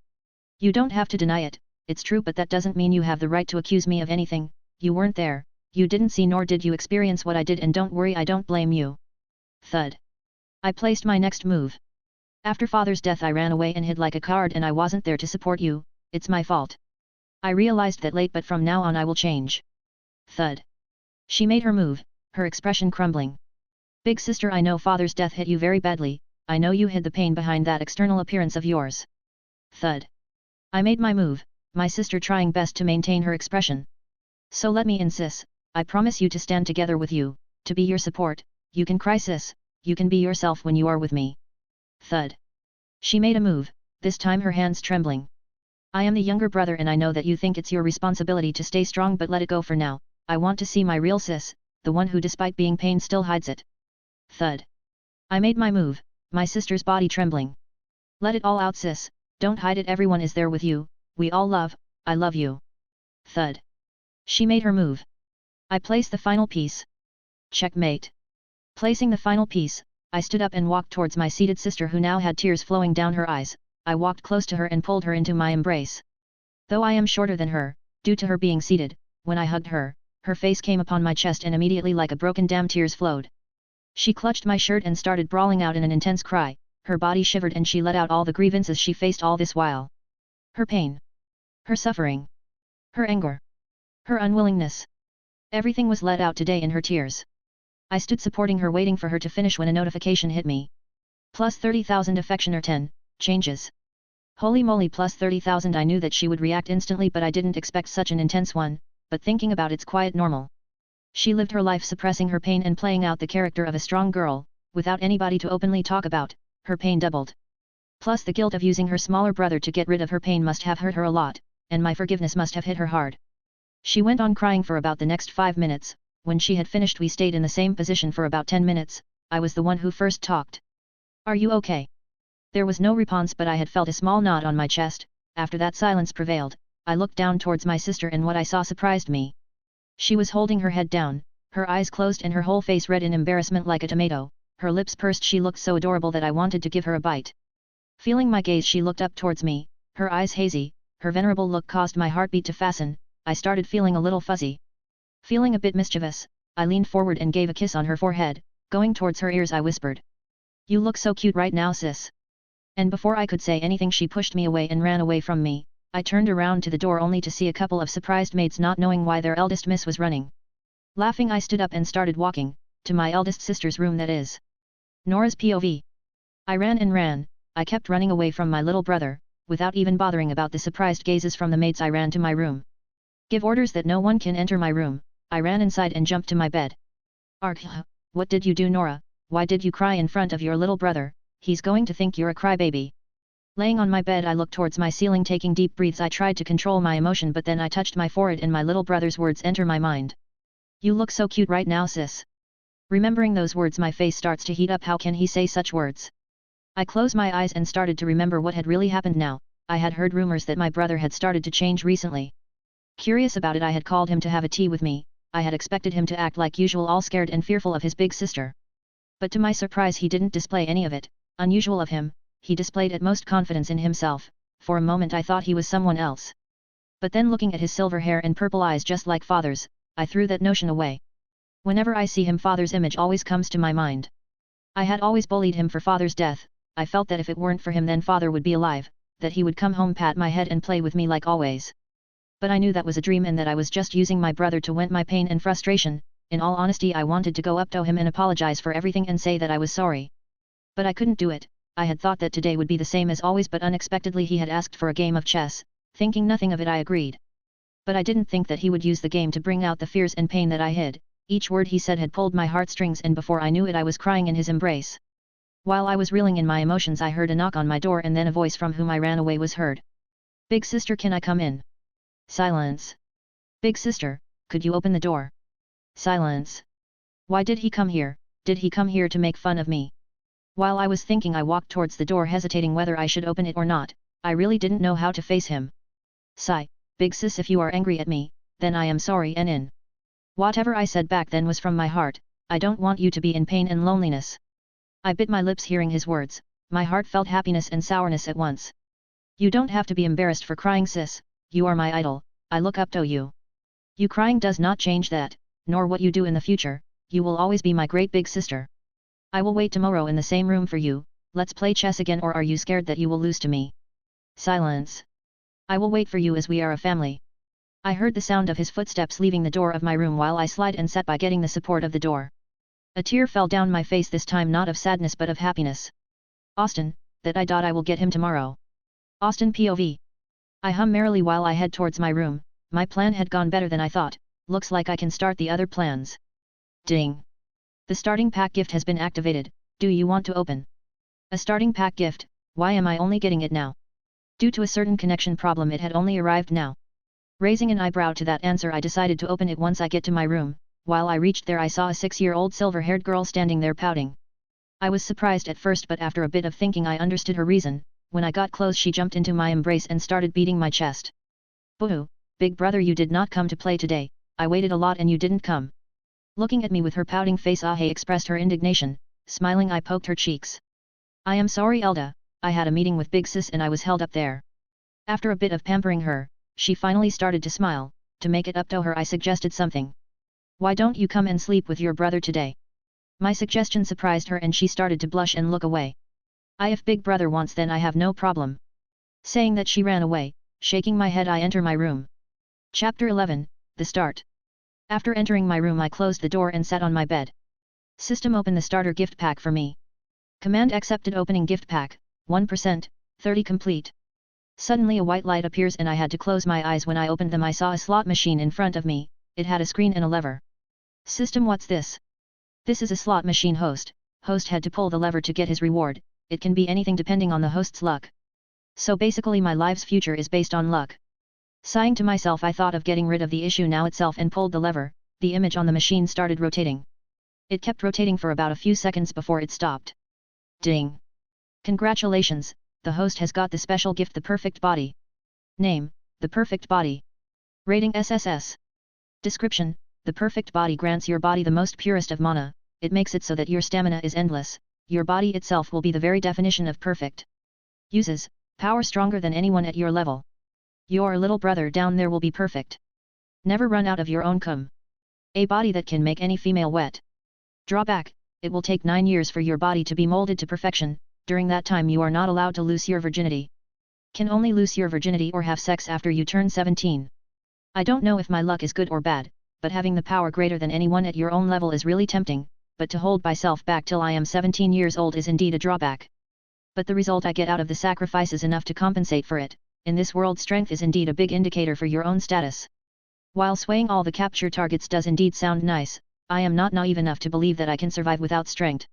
You don't have to deny it, it's true but that doesn't mean you have the right to accuse me of anything, you weren't there, you didn't see nor did you experience what I did and don't worry I don't blame you. Thud. I placed my next move. After father's death I ran away and hid like a coward and I wasn't there to support you, it's my fault. I realized that late but from now on I will change. Thud. She made her move, her expression crumbling. Big sister I know father's death hit you very badly, I know you hid the pain behind that external appearance of yours. Thud. I made my move, my sister trying best to maintain her expression. So let me in sis, I promise you to stand together with you, to be your support, you can cry sis, you can be yourself when you are with me. Thud. She made a move, this time her hands trembling. I am the younger brother and I know that you think it's your responsibility to stay strong but let it go for now, I want to see my real sis, the one who despite being pain still hides it. Thud. I made my move, my sister's body trembling. Let it all out sis, don't hide it everyone is there with you, we all love, I love you. Thud. She made her move. I placed the final piece. Checkmate. Placing the final piece, I stood up and walked towards my seated sister who now had tears flowing down her eyes, I walked close to her and pulled her into my embrace. Though I am shorter than her, due to her being seated, when I hugged her, her face came upon my chest and immediately like a broken dam tears flowed. She clutched my shirt and started brawling out in an intense cry, her body shivered and she let out all the grievances she faced all this while. Her pain. Her suffering. Her anger. Her unwillingness. Everything was let out today in her tears. I stood supporting her waiting for her to finish when a notification hit me. Plus 30,000 affection or 10, changes. Holy moly plus 30,000 I knew that she would react instantly but I didn't expect such an intense one, but thinking about it's quite normal. She lived her life suppressing her pain and playing out the character of a strong girl, without anybody to openly talk about, her pain doubled. Plus the guilt of using her smaller brother to get rid of her pain must have hurt her a lot, and my forgiveness must have hit her hard. She went on crying for about the next 5 minutes, when she had finished we stayed in the same position for about 10 minutes, I was the one who first talked. Are you okay? There was no response but I had felt a small knot on my chest, after that silence prevailed, I looked down towards my sister and what I saw surprised me. She was holding her head down, her eyes closed and her whole face red in embarrassment like a tomato, her lips pursed she looked so adorable that I wanted to give her a bite. Feeling my gaze she looked up towards me, her eyes hazy, her venerable look caused my heartbeat to fasten, I started feeling a little fuzzy. Feeling a bit mischievous, I leaned forward and gave a kiss on her forehead, going towards her ears I whispered. You look so cute right now sis. And before I could say anything she pushed me away and ran away from me, I turned around to the door only to see a couple of surprised maids not knowing why their eldest miss was running. Laughing I stood up and started walking, to my eldest sister's room that is. Nora's POV. I ran and ran, I kept running away from my little brother, without even bothering about the surprised gazes from the maids I ran to my room. Give orders that no one can enter my room, I ran inside and jumped to my bed. Argh, what did you do Nora, why did you cry in front of your little brother, he's going to think you're a crybaby. Laying on my bed I looked towards my ceiling taking deep breaths I tried to control my emotion but then I touched my forehead and my little brother's words enter my mind. You look so cute right now sis. Remembering those words my face starts to heat up how can he say such words. I closed my eyes and started to remember what had really happened now, I had heard rumors that my brother had started to change recently. Curious about it I had called him to have a tea with me, I had expected him to act like usual all scared and fearful of his big sister. But to my surprise he didn't display any of it, unusual of him, he displayed at most confidence in himself, for a moment I thought he was someone else. But then looking at his silver hair and purple eyes just like father's, I threw that notion away. Whenever I see him father's image always comes to my mind. I had always bullied him for father's death, I felt that if it weren't for him then father would be alive, that he would come home pat my head and play with me like always. But I knew that was a dream and that I was just using my brother to vent my pain and frustration, in all honesty I wanted to go up to him and apologize for everything and say that I was sorry. But I couldn't do it, I had thought that today would be the same as always but unexpectedly he had asked for a game of chess, thinking nothing of it I agreed. But I didn't think that he would use the game to bring out the fears and pain that I hid, each word he said had pulled my heartstrings and before I knew it I was crying in his embrace. While I was reeling in my emotions I heard a knock on my door and then a voice from whom I ran away was heard. Big sister can I come in? Silence. Big sister, could you open the door? Silence. Why did he come here? Did he come here to make fun of me? While I was thinking, I walked towards the door, hesitating whether I should open it or not. I really didn't know how to face him. Sigh, big sis, if you are angry at me, then I am sorry, and in. Whatever I said back then was from my heart. I don't want you to be in pain and loneliness. I bit my lips hearing his words. My heart felt happiness and sourness at once. You don't have to be embarrassed for crying, sis. You are my idol. I look up to you. You crying does not change that, nor what you do in the future. You will always be my great big sister. I will wait tomorrow in the same room for you. Let's play chess again, or are you scared that you will lose to me? Silence. I will wait for you, as we are a family. I heard the sound of his footsteps leaving the door of my room while I slid and sat by getting the support of the door. A tear fell down my face, this time not of sadness but of happiness. Austin, that I will get him tomorrow. Austin POV. I hum merrily while I head towards my room. My plan had gone better than I thought. Looks like I can start the other plans. Ding. The starting pack gift has been activated. Do you want to open? A starting pack gift? Why am I only getting it now? Due to a certain connection problem, it had only arrived now. Raising an eyebrow to that answer, I decided to open it once I get to my room. While I reached there, I saw a 6-year-old silver-haired girl standing there pouting. I was surprised at first, but after a bit of thinking I understood her reason. When I got close, she jumped into my embrace and started beating my chest. Boo! Big brother, you did not come to play today. I waited a lot and you didn't come. Looking at me with her pouting face, Ahe expressed her indignation. Smiling, I poked her cheeks. I am sorry, Elda. I had a meeting with Big Sis and I was held up there. After a bit of pampering her, she finally started to smile. To make it up to her, I suggested something. Why don't you come and sleep with your brother today? My suggestion surprised her and she started to blush and look away. If Big Brother wants, then I have no problem. Saying that, she ran away. Shaking my head, I enter my room. Chapter 11, The Start. After entering my room, I closed the door and sat on my bed. System, open the starter gift pack for me. Command accepted. Opening gift pack, 1%, 30 complete. Suddenly a white light appears and I had to close my eyes. When I opened them, I saw a slot machine in front of me. It had a screen and a lever. System, what's this? This is a slot machine. Host had to pull the lever to get his reward. It can be anything depending on the host's luck. So basically my life's future is based on luck. Sighing to myself, I thought of getting rid of the issue now itself and pulled the lever. The image on the machine started rotating. It kept rotating for about a few seconds before it stopped. Ding! Congratulations, the host has got the special gift, the perfect body. Name, the perfect body. Rating SSS. Description, the perfect body grants your body the most purest of mana. It makes it so that your stamina is endless. Your body itself will be the very definition of perfect. Uses, power stronger than anyone at your level. Your little brother down there will be perfect. Never run out of your own cum. A body that can make any female wet. Drawback, it will take 9 years for your body to be molded to perfection. During that time you are not allowed to lose your virginity. Can only lose your virginity or have sex after you turn 17. I don't know if my luck is good or bad, but having the power greater than anyone at your own level is really tempting, but to hold myself back till I am 17 years old is indeed a drawback. But the result I get out of the sacrifice is enough to compensate for it. In this world, strength is indeed a big indicator for your own status. While swaying all the capture targets does indeed sound nice, I am not naive enough to believe that I can survive without strength.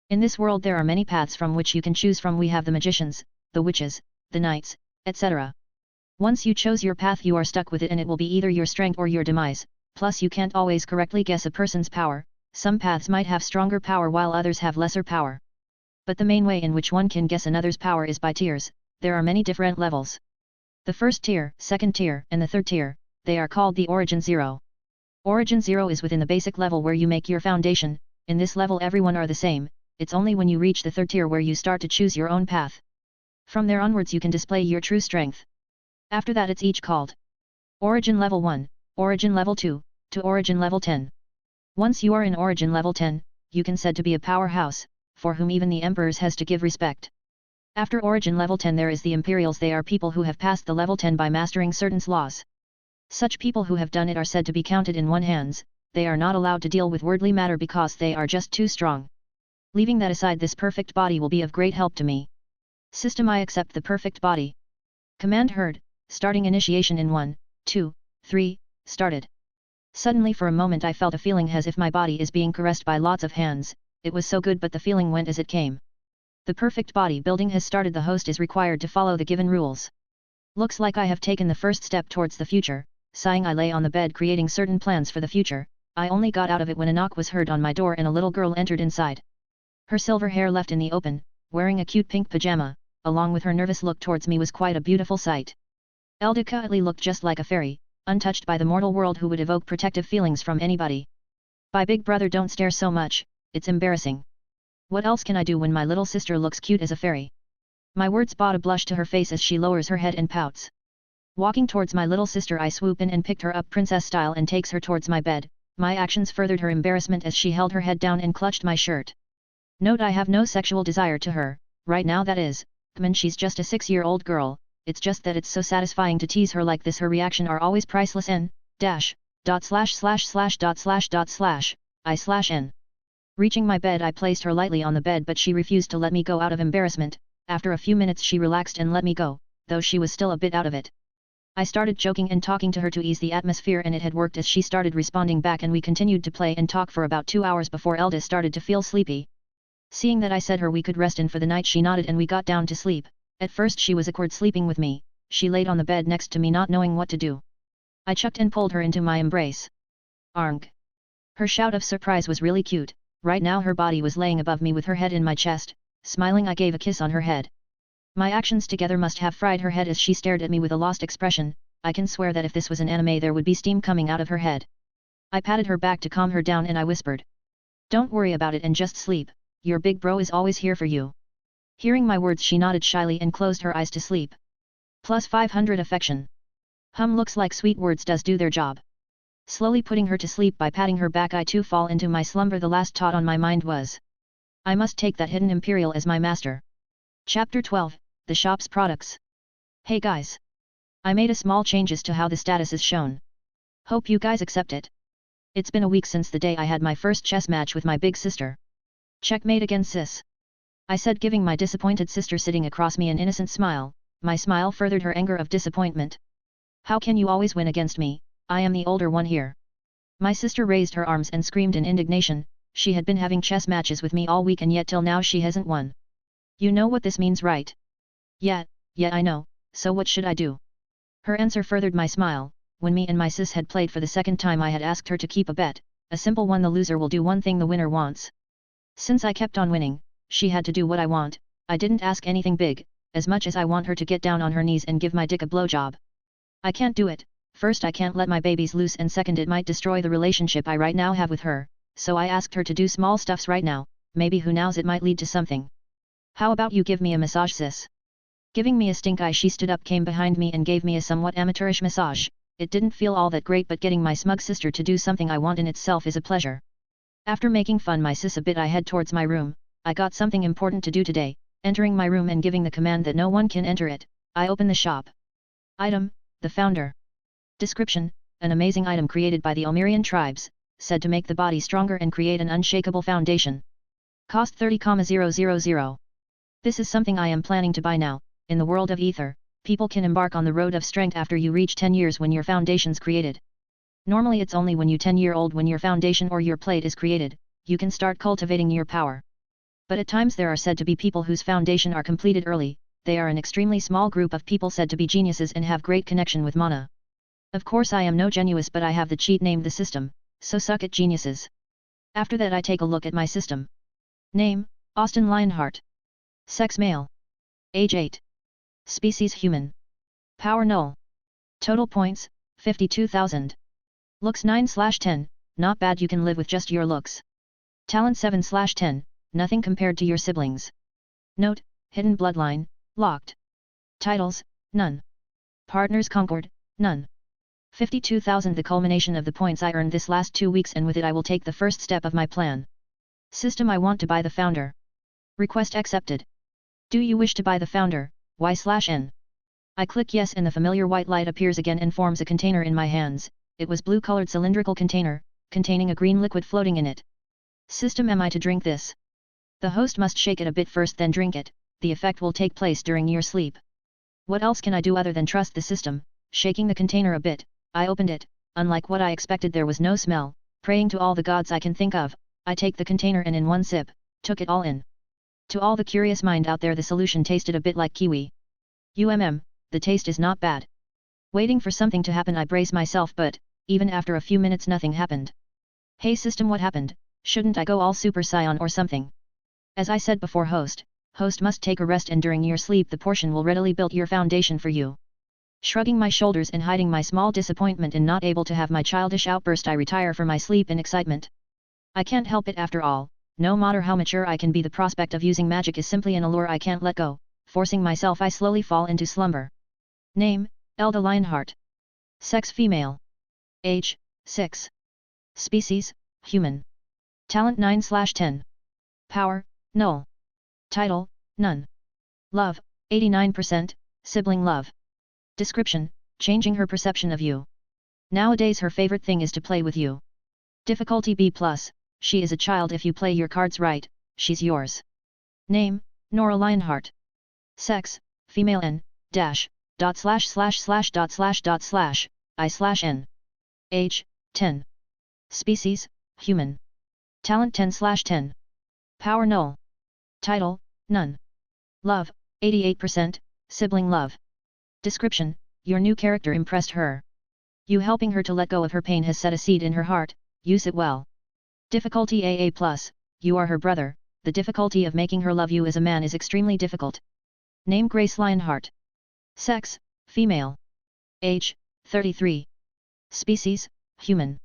In this world there are many paths from which you can choose from. We have the magicians, the witches, the knights, etc. Once you chose your path, you are stuck with it and it will be either your strength or your demise. Plus you can't always correctly guess a person's power. Some paths might have stronger power while others have lesser power. But the main way in which one can guess another's power is by tiers. There are many different levels. The first tier, second tier, and the third tier, they are called the Origin 0. Origin 0 is within the basic level where you make your foundation. In this level everyone are the same. It's only when you reach the third tier where you start to choose your own path. From there onwards you can display your true strength. After that it's each called Origin level 1, Origin level 2, to Origin level 10. Once you are in Origin level 10, you can said to be a powerhouse, for whom even the emperors has to give respect. After Origin level 10 there is the Imperials. They are people who have passed the level 10 by mastering certain laws. Such people who have done it are said to be counted in one hands. They are not allowed to deal with worldly matter because they are just too strong. Leaving that aside, this perfect body will be of great help to me. System, I accept the perfect body. Command heard, starting initiation in 1, 2, 3, started. Suddenly for a moment I felt a feeling as if my body is being caressed by lots of hands. It was so good, but the feeling went as it came. The perfect body building has started. The host is required to follow the given rules. Looks like I have taken the first step towards the future. Sighing, I lay on the bed creating certain plans for the future. I only got out of it when a knock was heard on my door and a little girl entered inside. Her silver hair left in the open, wearing a cute pink pajama, along with her nervous look towards me was quite a beautiful sight. Elda looked just like a fairy, untouched by the mortal world who would evoke protective feelings from anybody. By big brother, don't stare so much, it's embarrassing. What else can I do when my little sister looks cute as a fairy? My words brought a blush to her face as she lowers her head and pouts. Walking towards my little sister, I swoop in and picked her up princess style and takes her towards my bed. My actions furthered her embarrassment as she held her head down and clutched my shirt. Note, I have no sexual desire to her, right now, that is, and she's just a 6-year-old girl, it's just that it's so satisfying to tease her like this. Her reaction are always priceless. N. Dash. Dot slash slash slash dot slash dot slash, I slash N. Reaching my bed, I placed her lightly on the bed, but she refused to let me go out of embarrassment. After a few minutes she relaxed and let me go, though she was still a bit out of it. I started joking and talking to her to ease the atmosphere, and it had worked as she started responding back, and we continued to play and talk for about 2 hours before Elda started to feel sleepy. Seeing that I said her we could rest in for the night, she nodded and we got down to sleep. At first she was awkward sleeping with me. She laid on the bed next to me not knowing what to do. I chucked and pulled her into my embrace. Arnk. Her shout of surprise was really cute. Right now her body was laying above me with her head in my chest. Smiling, I gave a kiss on her head. My actions together must have fried her head as she stared at me with a lost expression. I can swear that if this was an anime there would be steam coming out of her head. I patted her back to calm her down and I whispered, "Don't worry about it and just sleep. Your big bro is always here for you." Hearing my words she nodded shyly and closed her eyes to sleep. Plus 500 affection. Looks like sweet words does do their job. Slowly putting her to sleep by patting her back, I too fall into my slumber. The last thought on my mind was, I must take that hidden imperial as my master. Chapter 12, The Shop's Products. Hey guys. I made a small changes to how the status is shown. Hope you guys accept it. It's been a week since the day I had my first chess match with my big sister. Checkmate again, sis. I said, giving my disappointed sister sitting across me an innocent smile. My smile furthered her anger of disappointment. How can you always win against me? I am the older one here. My sister raised her arms and screamed in indignation. She had been having chess matches with me all week and yet till now she hasn't won. You know what this means, right? Yeah, I know, so what should I do? Her answer furthered my smile. When me and my sis had played for the second time, I had asked her to keep a bet, a simple one: the loser will do one thing the winner wants. Since I kept on winning, she had to do what I want. I didn't ask anything big, as much as I want her to get down on her knees and give my dick a blowjob. I can't do it. First, I can't let my babies loose, and second, it might destroy the relationship I right now have with her, so I asked her to do small stuffs right now. Maybe, who knows, it might lead to something. How about you give me a massage, sis? Giving me a stink eye, she stood up, came behind me and gave me a somewhat amateurish massage. It didn't feel all that great, but getting my smug sister to do something I want in itself is a pleasure. After making fun my sis a bit, I head towards my room. I got something important to do today. Entering my room and giving the command that no one can enter it, I open the shop. Item, the founder. Description, an amazing item created by the Omirian tribes, said to make the body stronger and create an unshakable foundation. Cost 30,000. This is something I am planning to buy now. In the world of Ether, people can embark on the road of strength after you reach 10 years when your foundation's created. Normally it's only when you 10-year-old when your foundation or your plate is created, you can start cultivating your power. But at times there are said to be people whose foundation are completed early. They are an extremely small group of people said to be geniuses and have great connection with mana. Of course I am no genius, but I have the cheat named the system, so suck it, geniuses. After that I take a look at my system. Name, Austin Lionheart. Sex male. Age 8. Species human. Power null. Total points, 52,000. Looks 9/10, not bad, you can live with just your looks. Talent 7/10, nothing compared to your siblings. Note, hidden bloodline, locked. Titles, none. Partners conquered, none. 52,000, the culmination of the points I earned this last 2 weeks, and with it I will take the first step of my plan. System, I want to buy the founder. Request accepted. Do you wish to buy the founder? Y/N. I click yes and the familiar white light appears again and forms a container in my hands. It was blue-colored cylindrical container, containing a green liquid floating in it. System, am I to drink this? The host must shake it a bit first then drink it. The effect will take place during your sleep. What else can I do other than trust the system? Shaking the container a bit, I opened it. Unlike what I expected, there was no smell. Praying to all the gods I can think of, I take the container and in one sip, took it all in. To all the curious mind out there, the solution tasted a bit like kiwi. The taste is not bad. Waiting for something to happen, I brace myself, but even after a few minutes nothing happened. Hey system, what happened? Shouldn't I go all Super Saiyan or something? As I said before, host must take a rest, and during your sleep the portion will readily build your foundation for you. Shrugging my shoulders and hiding my small disappointment in not able to have my childish outburst, I retire for my sleep in excitement. I can't help it after all, no matter how mature I can be, the prospect of using magic is simply an allure I can't let go. Forcing myself, I slowly fall into slumber. Name, Elda Lionheart. Sex, female. Age, 6. Species, human. Talent 9/10. Power, null. Title, none. Love, 89%, sibling love. Description, changing her perception of you. Nowadays her favorite thing is to play with you. Difficulty B+, she is a child. If you play your cards right, she's yours. Name, Nora Lionheart. Sex, female n, dash, dot slash slash slash dot slash dot slash, I slash n. Age, 10. Species, human. Talent 10/10. Power null. Title, none. Love, 88%, sibling love. Description, your new character impressed her. You helping her to let go of her pain has set a seed in her heart, use it well. Difficulty AA+, you are her brother, the difficulty of making her love you as a man is extremely difficult. Name, Grace Lionheart. Sex, female. Age, 33. Species, human.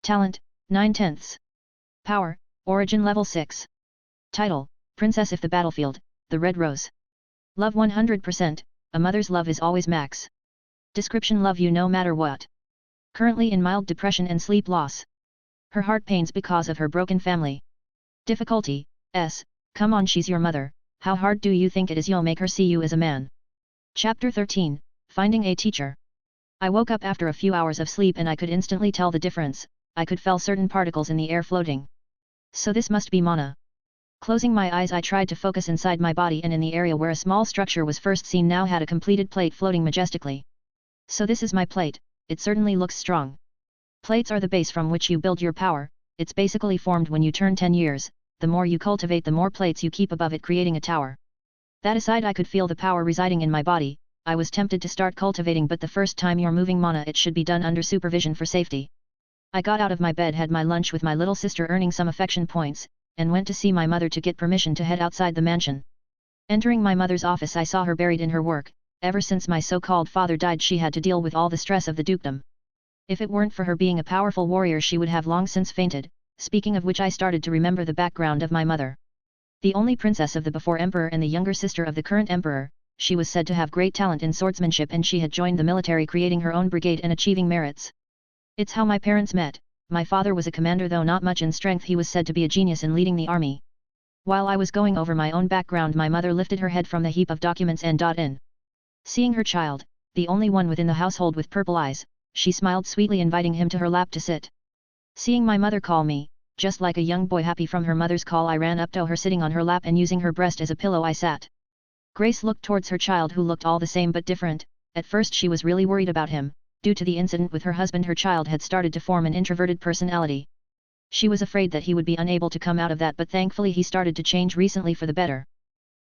Talent, 9/10. Power, origin level 6. Title, Princess of the Battlefield, the Red Rose. Love 100%, a mother's love is always max. Description, love you no matter what. Currently in mild depression and sleep loss. Her heart pains because of her broken family. Difficulty, S, come on, she's your mother, how hard do you think it is? You'll make her see you as a man. Chapter 13, Finding a Teacher. I woke up after a few hours of sleep and I could instantly tell the difference. I could feel certain particles in the air floating. So this must be mana. Closing my eyes, I tried to focus inside my body, and in the area where a small structure was first seen now had a completed plate floating majestically. So this is my plate, it certainly looks strong. Plates are the base from which you build your power, it's basically formed when you turn 10 years, the more you cultivate the more plates you keep above it, creating a tower. That aside, I could feel the power residing in my body. I was tempted to start cultivating, but the first time you're moving mana it should be done under supervision for safety. I got out of my bed, had my lunch with my little sister earning some affection points, and went to see my mother to get permission to head outside the mansion. Entering my mother's office, I saw her buried in her work. Ever since my so-called father died, she had to deal with all the stress of the dukedom. If it weren't for her being a powerful warrior, she would have long since fainted. Speaking of which, I started to remember the background of my mother. The only princess of the before emperor and the younger sister of the current emperor, she was said to have great talent in swordsmanship, and she had joined the military, creating her own brigade and achieving merits. It's how my parents met. My father was a commander, though not much in strength. He was said to be a genius in leading the army. While I was going over my own background, my mother lifted her head from the heap of documents and in. Seeing her child, the only one within the household with purple eyes, she smiled sweetly, inviting him to her lap to sit. Seeing my mother call me, just like a young boy happy from her mother's call, I ran up to her, sitting on her lap and using her breast as a pillow I sat. Grace looked towards her child, who looked all the same but different. At first she was really worried about him. Due to the incident with her husband, her child had started to form an introverted personality. She was afraid that he would be unable to come out of that, but thankfully he started to change recently for the better.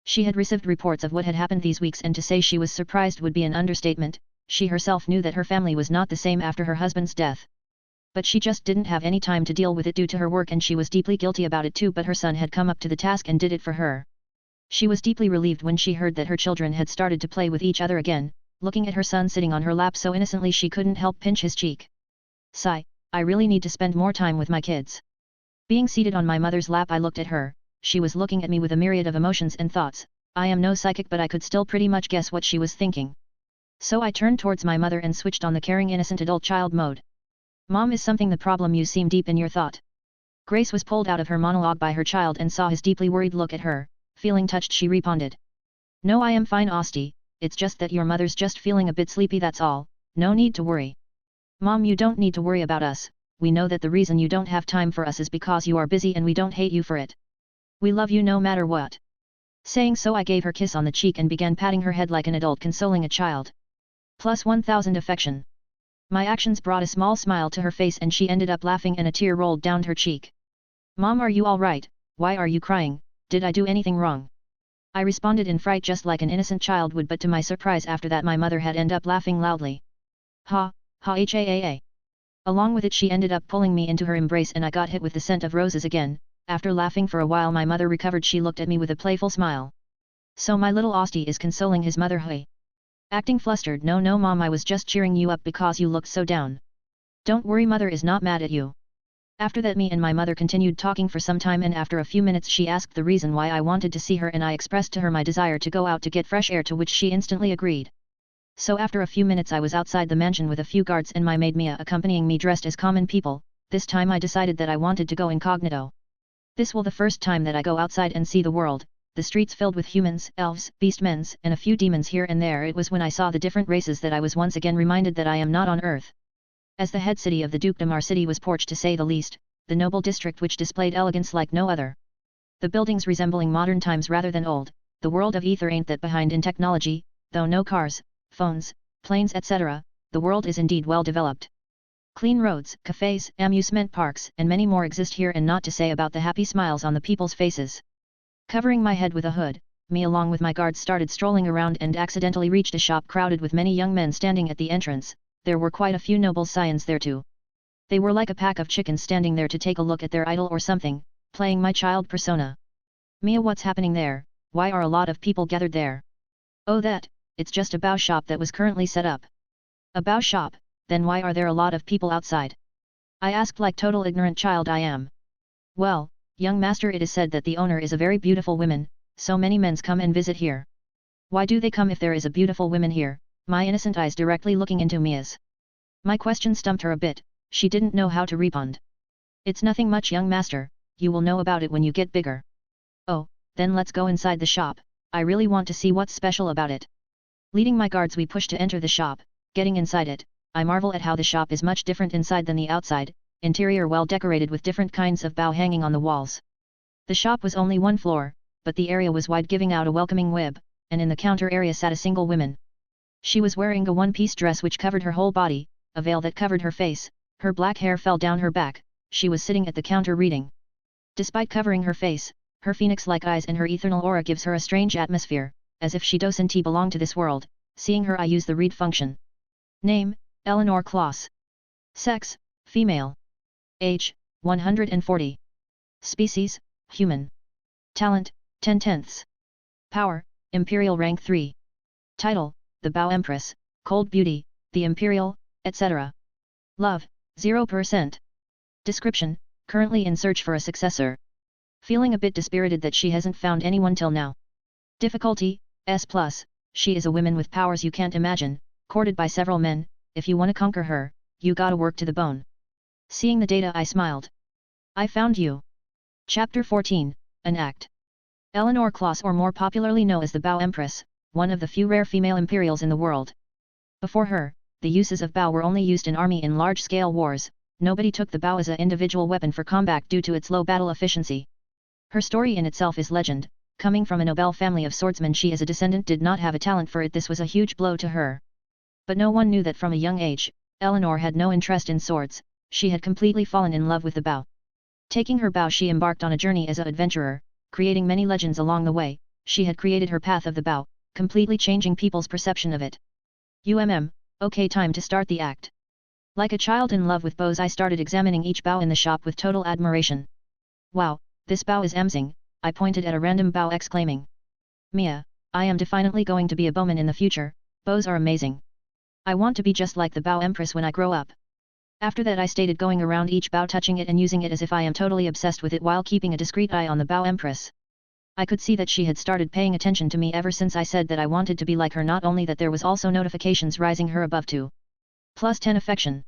She had received reports of what had happened these weeks, and to say she was surprised would be an understatement. She herself knew that her family was not the same after her husband's death. But she just didn't have any time to deal with it due to her work, and she was deeply guilty about it too, but her son had come up to the task and did it for her. She was deeply relieved when she heard that her children had started to play with each other again. Looking at her son sitting on her lap so innocently, she couldn't help pinch his cheek. Sigh, I really need to spend more time with my kids. Being seated on my mother's lap, I looked at her. She was looking at me with a myriad of emotions and thoughts. I am no psychic, but I could still pretty much guess what she was thinking. So I turned towards my mother and switched on the caring, innocent adult child mode. Mom, is something the problem? You seem deep in your thought. Grace was pulled out of her monologue by her child and saw his deeply worried look at her. Feeling touched, she responded. No, I am fine, Osti. It's just that your mother's just feeling a bit sleepy, that's all. No need to worry. Mom, you don't need to worry about us. We know that the reason you don't have time for us is because you are busy, and we don't hate you for it. We love you no matter what. Saying so, I gave her a kiss on the cheek and began patting her head like an adult consoling a child. Plus 1000 affection. My actions brought a small smile to her face, and she ended up laughing and a tear rolled down her cheek. Mom, are you all right? Why are you crying? Did I do anything wrong? I responded in fright, just like an innocent child would, but to my surprise after that my mother had ended up laughing loudly. Ha, ha, ha. Along with it she ended up pulling me into her embrace and I got hit with the scent of roses again. After laughing for a while my mother recovered. She looked at me with a playful smile. So my little Austie is consoling his mother, hey? Acting flustered. No mom, I was just cheering you up because you looked so down. Don't worry, mother is not mad at you. After that me and my mother continued talking for some time and after a few minutes she asked the reason why I wanted to see her and I expressed to her my desire to go out to get fresh air, to which she instantly agreed. So after a few minutes I was outside the mansion with a few guards and my maid Mia accompanying me dressed as common people. This time I decided that I wanted to go incognito. This will the first time that I go outside and see the world, the streets filled with humans, elves, beastmen, and a few demons here and there. It was when I saw the different races that I was once again reminded that I am not on Earth. As the head city of the dukedom, our city was porched to say the least, the noble district which displayed elegance like no other. The buildings resembling modern times rather than old. The world of ether ain't that behind in technology, though no cars, phones, planes etc., the world is indeed well developed. Clean roads, cafes, amusement parks, and many more exist here, and not to say about the happy smiles on the people's faces. Covering my head with a hood, me along with my guards started strolling around and accidentally reached a shop crowded with many young men standing at the entrance. There were quite a few noble scions there too. They were like a pack of chickens standing there to take a look at their idol or something, playing my child persona. Mia, what's happening there? Why are a lot of people gathered there? Oh, it's just a bow shop that was currently set up. A bow shop? Then why are there a lot of people outside? I asked like total ignorant child I am. Well, young master, it is said that the owner is a very beautiful woman, so many men's come and visit here. Why do they come if there is a beautiful woman here? My innocent eyes directly looking into Mia's. My question stumped her a bit. She didn't know how to respond. It's nothing much, young master, you will know about it when you get bigger. Oh, then let's go inside the shop, I really want to see what's special about it. Leading my guards we push to enter the shop. Getting inside it, I marvel at how the shop is much different inside than the outside, interior well decorated with different kinds of bow hanging on the walls. The shop was only one floor, but the area was wide, giving out a welcoming web, and in the counter area sat a single woman. She was wearing a one-piece dress which covered her whole body, a veil that covered her face, her black hair fell down her back. She was sitting at the counter reading. Despite covering her face, her phoenix-like eyes and her ethereal aura gives her a strange atmosphere, as if she doesn't belong to this world. Seeing her I use the read function. Name, Eleanor Kloss. Sex, female. Age, 140. Species, human. Talent, 10/10. Power, Imperial rank 3. Title, The Bow Empress, Cold Beauty, The Imperial, etc. Love, 0%. Description, currently in search for a successor. Feeling a bit dispirited that she hasn't found anyone till now. Difficulty, S+, she is a woman with powers you can't imagine, courted by several men. If you wanna conquer her, you gotta work to the bone. Seeing the data I smiled. I found you. Chapter 14, An Act. Eleanor Kloss, or more popularly known as the Bow Empress, one of the few rare female imperials in the world. Before her, the uses of bow were only used in army in large-scale wars. Nobody took the bow as an individual weapon for combat due to its low battle efficiency. Her story in itself is legend. Coming from a noble family of swordsmen, she as a descendant did not have a talent for it. This was a huge blow to her. But no one knew that from a young age, Eleanor had no interest in swords. She had completely fallen in love with the bow. Taking her bow she embarked on a journey as an adventurer, creating many legends along the way. She had created her path of the bow, completely changing people's perception of it. Okay, time to start the act. Like a child in love with bows, I started examining each bow in the shop with total admiration. Wow, this bow is amazing, I pointed at a random bow exclaiming. Mia, I am definitely going to be a bowman in the future, bows are amazing. I want to be just like the Bow Empress when I grow up. After that I stated going around each bow touching it and using it as if I am totally obsessed with it while keeping a discreet eye on the Bow Empress. I could see that she had started paying attention to me ever since I said that I wanted to be like her. Not only that, there was also notifications rising her above too. +10 affection.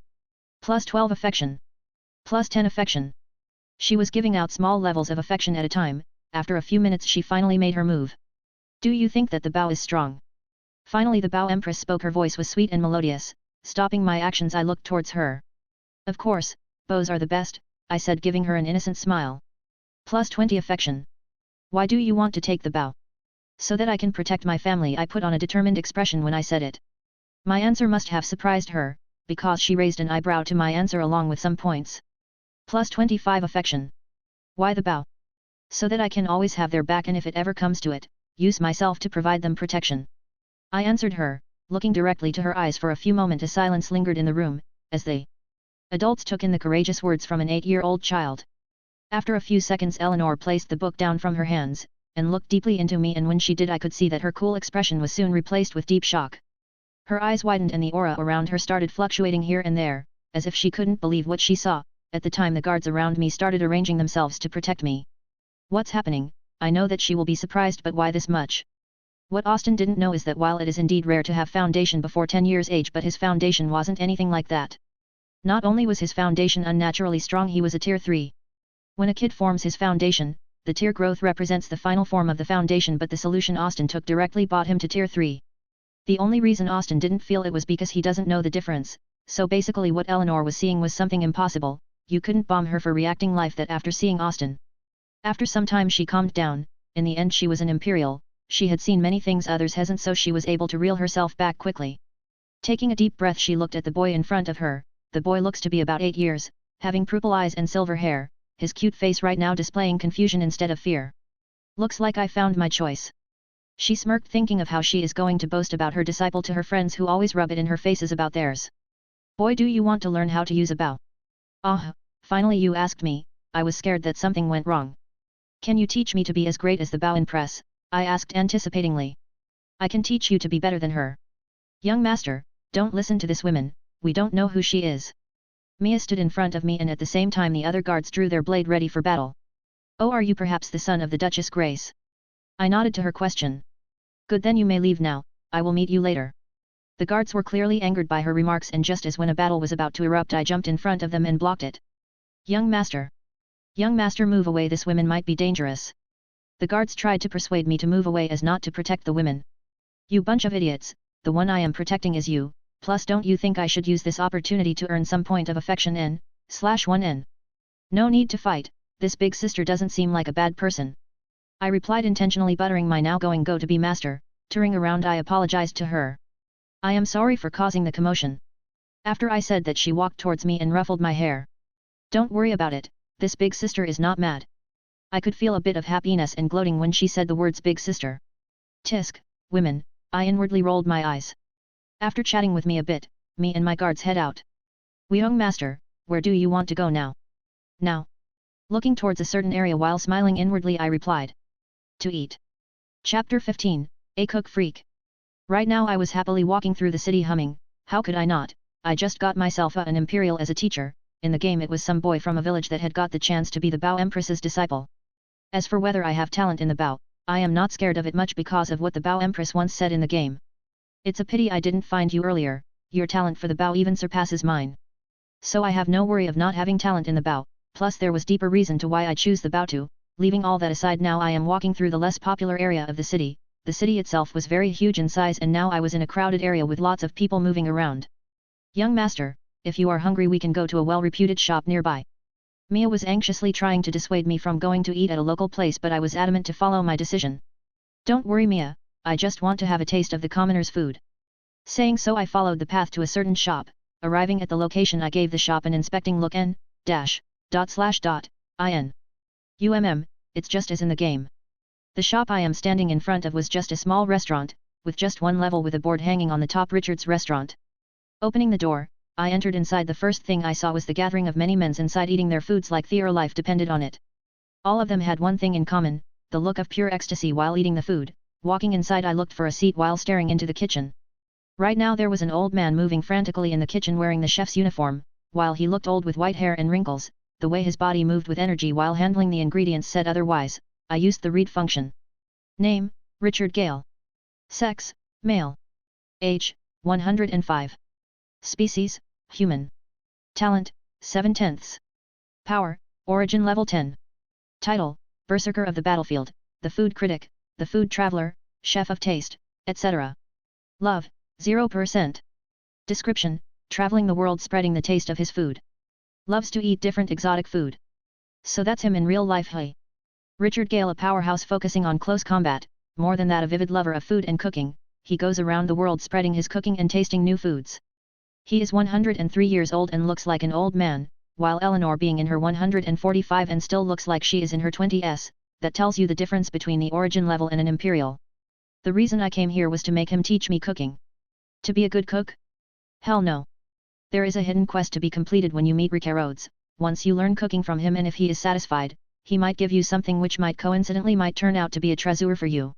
+12 affection. +10 affection. She was giving out small levels of affection at a time. After a few minutes she finally made her move. Do you think that the bow is strong? Finally the Bow Empress spoke. Her voice was sweet and melodious. Stopping my actions I looked towards her. Of course, bows are the best, I said, giving her an innocent smile. +20 affection. Why do you want to take the bow? So that I can protect my family, I put on a determined expression when I said it. My answer must have surprised her, because she raised an eyebrow to my answer along with some points. +25 affection. Why the bow? So that I can always have their back, and if it ever comes to it, use myself to provide them protection. I answered her, looking directly to her eyes. For a few moments a silence lingered in the room, as they Adults took in the courageous words from an 8-year-old child. After a few seconds Eleanor placed the book down from her hands, and looked deeply into me, and when she did I could see that her cool expression was soon replaced with deep shock. Her eyes widened and the aura around her started fluctuating here and there, as if she couldn't believe what she saw. At the time the guards around me started arranging themselves to protect me. What's happening? I know that she will be surprised, but why this much? What Austin didn't know is that while it is indeed rare to have foundation before 10 years age, but his foundation wasn't anything like that. Not only was his foundation unnaturally strong, he was a tier 3. When a kid forms his foundation, the tier growth represents the final form of the foundation, but the solution Austin took directly brought him to tier 3. The only reason Austin didn't feel it was because he doesn't know the difference, so basically what Eleanor was seeing was something impossible. You couldn't bomb her for reacting like that after seeing Austin. After some time she calmed down. In the end she was an Imperial, she had seen many things others hasn't, so she was able to reel herself back quickly. Taking a deep breath she looked at the boy in front of her. The boy looks to be about 8 years, having purple eyes and silver hair, his cute face right now displaying confusion instead of fear. Looks like I found my choice. She smirked, thinking of how she is going to boast about her disciple to her friends who always rub it in her faces about theirs. Boy, do you want to learn how to use a bow? Ah, finally you asked me. I was scared that something went wrong. Can you teach me to be as great as the bow in press? I asked anticipatingly. I can teach you to be better than her. Young master, don't listen to this woman, we don't know who she is. Mia stood in front of me, and at the same time the other guards drew their blade ready for battle. Oh, are you perhaps the son of the Duchess Grace? I nodded to her question. Good, then you may leave now, I will meet you later. The guards were clearly angered by her remarks, and just as when a battle was about to erupt I jumped in front of them and blocked it. Young master, move away, this woman might be dangerous. The guards tried to persuade me to move away as not to protect the women. You bunch of idiots, the one I am protecting is you, plus don't you think I should use this opportunity to earn some point of affection N/1N? No need to fight, this big sister doesn't seem like a bad person. I replied, intentionally buttering my now going to be master. Turning around I apologized to her. I am sorry for causing the commotion. After I said that she walked towards me and ruffled my hair. Don't worry about it, this big sister is not mad. I could feel a bit of happiness and gloating when she said the words big sister. Tisk, women, I inwardly rolled my eyes. After chatting with me a bit, me and my guards head out. Young master, where do you want to go now? Now. Looking towards a certain area while smiling inwardly I replied. To eat. Chapter 15, A Cook Freak. Right now I was happily walking through the city humming. How could I not? I just got myself an Imperial as a teacher. In the game it was some boy from a village that had got the chance to be the Bao Empress's disciple. As for whether I have talent in the Bao, I am not scared of it much because of what the Bao Empress once said in the game. It's a pity I didn't find you earlier, your talent for the Bao even surpasses mine. So I have no worry of not having talent in the Bao, plus there was deeper reason to why I choose the Bao too. Leaving all that aside, now I am walking through the less popular area of the city. The city itself was very huge in size, and now I was in a crowded area with lots of people moving around. Young master, if you are hungry we can go to a well-reputed shop nearby. Mia was anxiously trying to dissuade me from going to eat at a local place, but I was adamant to follow my decision. Don't worry Mia, I just want to have a taste of the commoner's food. Saying so I followed the path to a certain shop. Arriving at the location I gave the shop an inspecting look. It's just as in the game. The shop I am standing in front of was just a small restaurant, with just one level with a board hanging on the top, Richard's Restaurant. Opening the door, I entered inside. The first thing I saw was the gathering of many men inside eating their foods like their life depended on it. All of them had one thing in common, the look of pure ecstasy while eating the food. Walking inside I looked for a seat while staring into the kitchen. Right now there was an old man moving frantically in the kitchen wearing the chef's uniform. While he looked old with white hair and wrinkles, the way his body moved with energy while handling the ingredients said otherwise. I used the read function. Name, Richard Gale. Sex, male. Age, 105. Species, human. Talent, 7/10. Power, origin level 10. Title, Berserker of the Battlefield, the Food Critic, the Food Traveler, Chef of Taste, etc. Love, 0%. Description, traveling the world spreading the taste of his food. Loves to eat different exotic food. So that's him in real life. Hey. Richard Gale, a powerhouse focusing on close combat, more than that a vivid lover of food and cooking. He goes around the world spreading his cooking and tasting new foods. He is 103 years old and looks like an old man, while Eleanor being in her 145 and still looks like she is in her 20s, that tells you the difference between the origin level and an Imperial. The reason I came here was to make him teach me cooking. To be a good cook? Hell no. There is a hidden quest to be completed when you meet Rickarodes. Once you learn cooking from him, and if he is satisfied, he might give you something which might coincidentally turn out to be a treasure for you.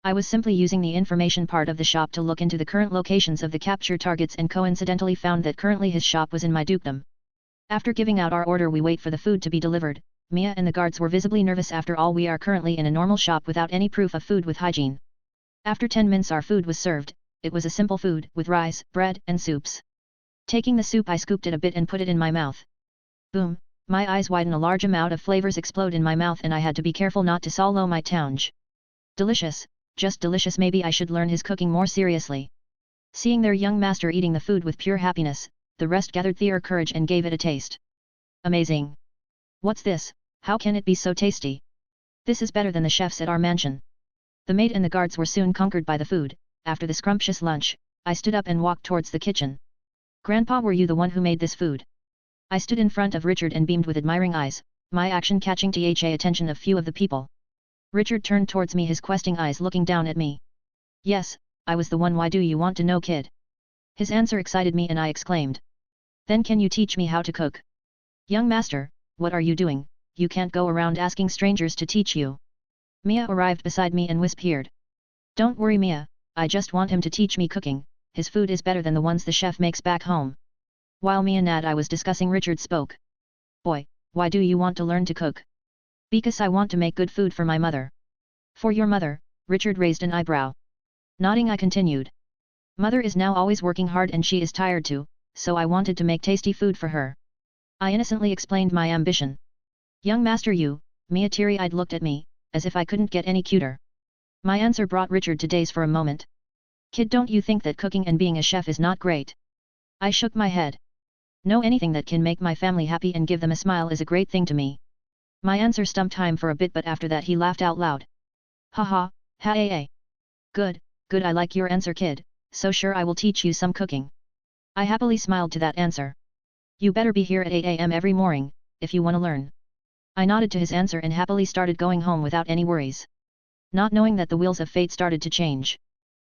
I was simply using the information part of the shop to look into the current locations of the capture targets and coincidentally found that currently his shop was in my dukedom. After giving out our order, we wait for the food to be delivered. Mia and the guards were visibly nervous. After all, we are currently in a normal shop without any proof of food with hygiene. After 10 minutes our food was served. It was a simple food, with rice, bread, and soups. Taking the soup, I scooped it a bit and put it in my mouth. Boom, my eyes widen, a large amount of flavors explode in my mouth and I had to be careful not to swallow my tongue. Delicious, just delicious. Maybe I should learn his cooking more seriously. Seeing their young master eating the food with pure happiness, the rest gathered their courage and gave it a taste. Amazing! What's this? How can it be so tasty? This is better than the chefs at our mansion. The maid and the guards were soon conquered by the food. After the scrumptious lunch, I stood up and walked towards the kitchen. Grandpa, were you the one who made this food? I stood in front of Richard and beamed with admiring eyes, my action catching the attention of few of the people. Richard turned towards me, his questing eyes looking down at me. Yes, I was the one. Why do you want to know, kid? His answer excited me and I exclaimed. Then can you teach me how to cook? Young master, what are you doing? You can't go around asking strangers to teach you. Mia arrived beside me and whispered. Don't worry, Mia, I just want him to teach me cooking. His food is better than the ones the chef makes back home. While Mia and I was discussing, Richard spoke. Boy, why do you want to learn to cook? Because I want to make good food for my mother. For your mother? Richard raised an eyebrow. Nodding, I continued. Mother is now always working hard and she is tired too, so I wanted to make tasty food for her. I innocently explained my ambition. Young master, you, Mia teary-eyed looked at me, as if I couldn't get any cuter. My answer brought Richard to daze for a moment. Kid, don't you think that cooking and being a chef is not great? I shook my head. No, anything that can make my family happy and give them a smile is a great thing to me. My answer stumped him for a bit, but after that he laughed out loud. Ha ha, ha. Good, good, I like your answer, kid, so sure I will teach you some cooking. I happily smiled to that answer. You better be here at 8 AM every morning, if you want to learn. I nodded to his answer and happily started going home without any worries. Not knowing that the wheels of fate started to change.